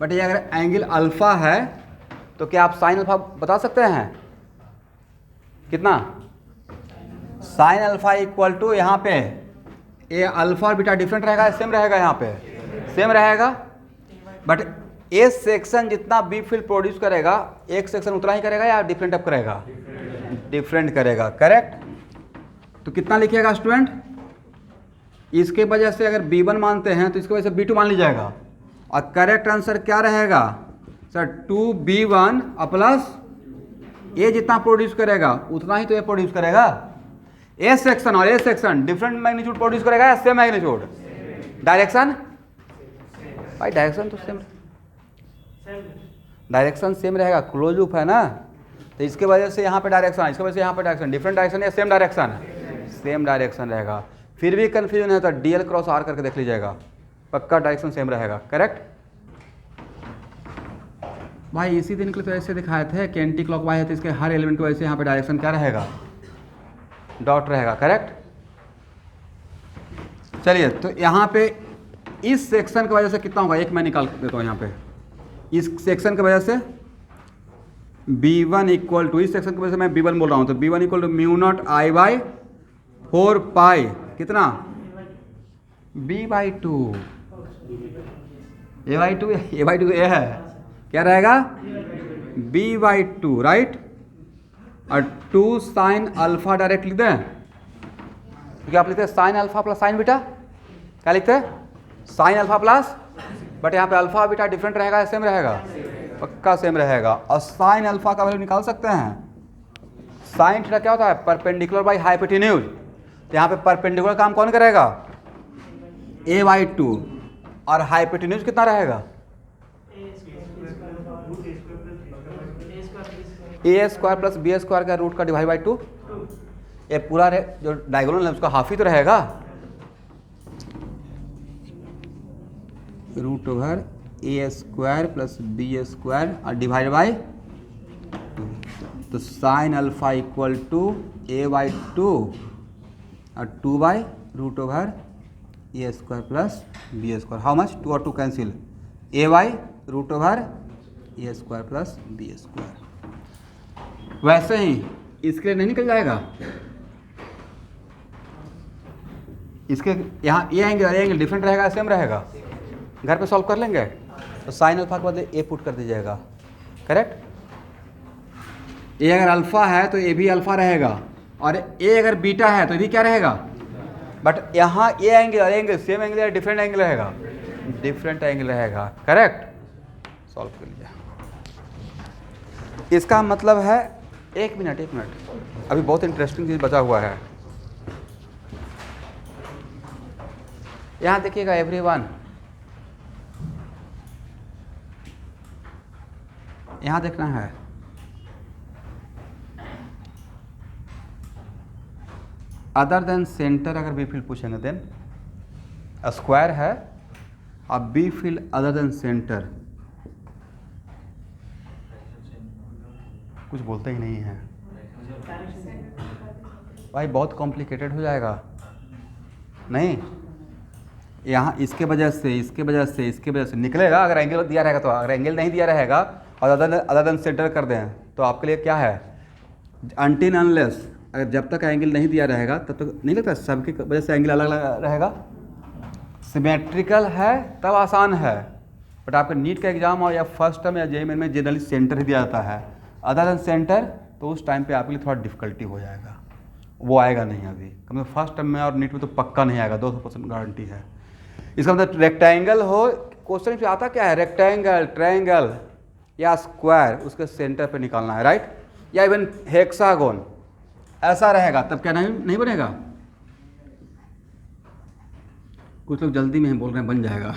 बट ये अगर एंगल अल्फा है तो क्या आप साइन अल्फा बता सकते हैं, कितना साइन अल्फा इक्वल टू, यहाँ पे ए अल्फा और बीटा डिफरेंट रहेगा, सेम रहेगा, यहाँ पे सेम रहेगा, बट ए सेक्शन जितना बी फील्ड प्रोड्यूस करेगा एक सेक्शन उतना ही करेगा या डिफरेंट अप करेगा, डिफरेंट करेगा, करेक्ट। तो कितना लिखिएगा स्टूडेंट, इसके वजह से अगर B1 मानते हैं तो इसकी वजह से B2 मान लीजिएगा, और करेक्ट आंसर क्या रहेगा सर 2B1 प्लस ए जितना प्रोड्यूस करेगा उतना ही तो ए प्रोड्यूस करेगा। ए सेक्शन और A section different magnitude produce करेगा या सेम मैग्नीट्यूड, डायरेक्शन भाई डायरेक्शन तो सेम, डायरेक्शन सेम रहेगा, क्लोज लूप है ना, तो इसके वजह से यहाँ पे डायरेक्शन, इसके वजह से यहाँ पे डायरेक्शन, डिफरेंट डायरेक्शन या सेम डायरेक्शन, सेम डायरेक्शन रहेगा। फिर भी कंफ्यूजन है तो DL क्रॉस R करके देख लीजिएगा, पक्का डायरेक्शन सेम रहेगा, करेक्ट। भाई इसी दिन के लिए तो ऐसे दिखाए थे कि एंटी क्लॉक वाइज है तो इसके हर एलिमेंट की वजह से यहाँ पे डायरेक्शन क्या रहेगा, डॉट रहेगा, करेक्ट। चलिए तो यहाँ पे इस सेक्शन की वजह से कितना होगा, एक मैं निकाल देता हूँ यहाँ पे, इस सेक्शन की वजह से B1 इक्वल टू, इस सेक्शन की वजह से मैं B1 बोल रहा हूँ तो B1 equal to mu naught I by 4 pi कितना B/2, A/2, A/2 ए है, क्या रहेगा B/2, राइट। और 2 साइन अल्फा डायरेक्ट लिख दें, क्योंकि आप लिखते हैं sine alpha plus sign beta, क्या लिखते हैं साइन अल्फा प्लस, बट यहाँ पे अल्फा बीटा डिफरेंट रहेगा या सेम रहेगा, पक्का सेम रहेगा। और साइन अल्फा का वैल्यू निकाल सकते हैं, साइन थीटा क्या होता है परपेंडिकुलर बाई हाइपोटेन्यूज, तो यहाँ पे परपेंडिकुलर काम कौन करेगा A/2, और हाइपोटेन्यूज कितना रहेगा A² प्लस B² का रूट का डिवाइड बाई 2, ये पूरा जो डायगोनल है उसका हाफ ही तो रहेगा, root over A² plus B² और डिवाइड बाई 2, तो sine alpha equal to A/2 और 2 by root over A² plus B², how much 2 और 2 cancel, A by root over A² plus B²। वैसे ही इसके लिए नहीं निकल जाएगा, इसके यहाँ ये एंगल डिफरेंट रहेगा सेम रहेगा, घर पे सॉल्व कर लेंगे, तो साइन अल्फा के बदले ए पुट कर दीजिएगा, करेक्ट। ए अगर अल्फा है तो ए भी अल्फा रहेगा, और ए अगर बीटा है तो ये भी क्या रहेगा, बट यहाँ ये एंगल सेम एंगल या डिफरेंट एंगल रहेगा, डिफरेंट एंगल रहेगा, करेक्ट। सॉल्व कर लीजिए। इसका मतलब है एक मिनट अभी बहुत इंटरेस्टिंग चीज़ बचा हुआ है, यहाँ देखिएगा एवरीवन, यहाँ देखना है अदर देन सेंटर, अगर बी फील्ड पूछेंगे देन स्क्वायर है, अब B field other than centre, कुछ बोलते ही नहीं है भाई, बहुत कॉम्प्लिकेटेड हो जाएगा, नहीं यहाँ इसके वजह से निकलेगा, अगर एंगल दिया रहेगा तो, अगर एंगल नहीं दिया रहेगा और अदर देन सेंटर कर दें तो आपके लिए क्या है, अनटिल अनलेस, अगर जब तक एंगल नहीं दिया रहेगा तब तक नहीं लगता, सबकी वजह से एंगल अलग अलग रहेगा, सिमेट्रिकल है तब आसान है, बट आपका नीट का एग्जाम और या फर्स्ट टर्म या JEE में जनरली सेंटर ही दिया जाता है, अदर देन सेंटर, तो उस टाइम पे आपके लिए थोड़ा डिफिकल्टी हो जाएगा, वो आएगा नहीं अभी, कम से फर्स्ट टर्म में और नीट में तो पक्का नहीं आएगा, 200% गारंटी है। इसका मतलब रेक्टेंगल हो, क्वेश्चन पे आता क्या है, रेक्टेंगल, ट्रायंगल या स्क्वायर, उसके सेंटर पे निकालना है, राइट, या इवन हेक्सागोन ऐसा रहेगा तब क्या नहीं बनेगा, कुछ लोग जल्दी में बोल रहे हैं बन जाएगा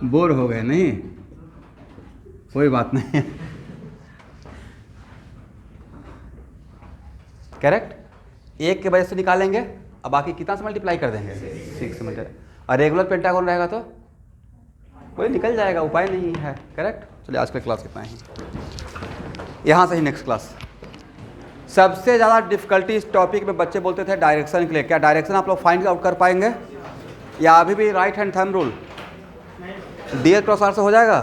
बोर हो गए, नहीं कोई बात नहीं करेक्ट, एक के वजह से निकालेंगे, अब बाकी कितना से मल्टीप्लाई कर देंगे 6 से मल्टीप्लाई, और रेगुलर पेंटागोन रहेगा तो कोई निकल जाएगा, उपाय नहीं है, करेक्ट। चलिए आज का क्लास कितना ही, यहाँ से ही नेक्स्ट क्लास। सबसे ज़्यादा डिफिकल्टी इस टॉपिक में बच्चे बोलते थे डायरेक्शन के लिए, क्या डायरेक्शन आप लोग फाइंड आउट कर पाएंगे, या अभी भी right hand thumb rule DS cross R से हो जाएगा।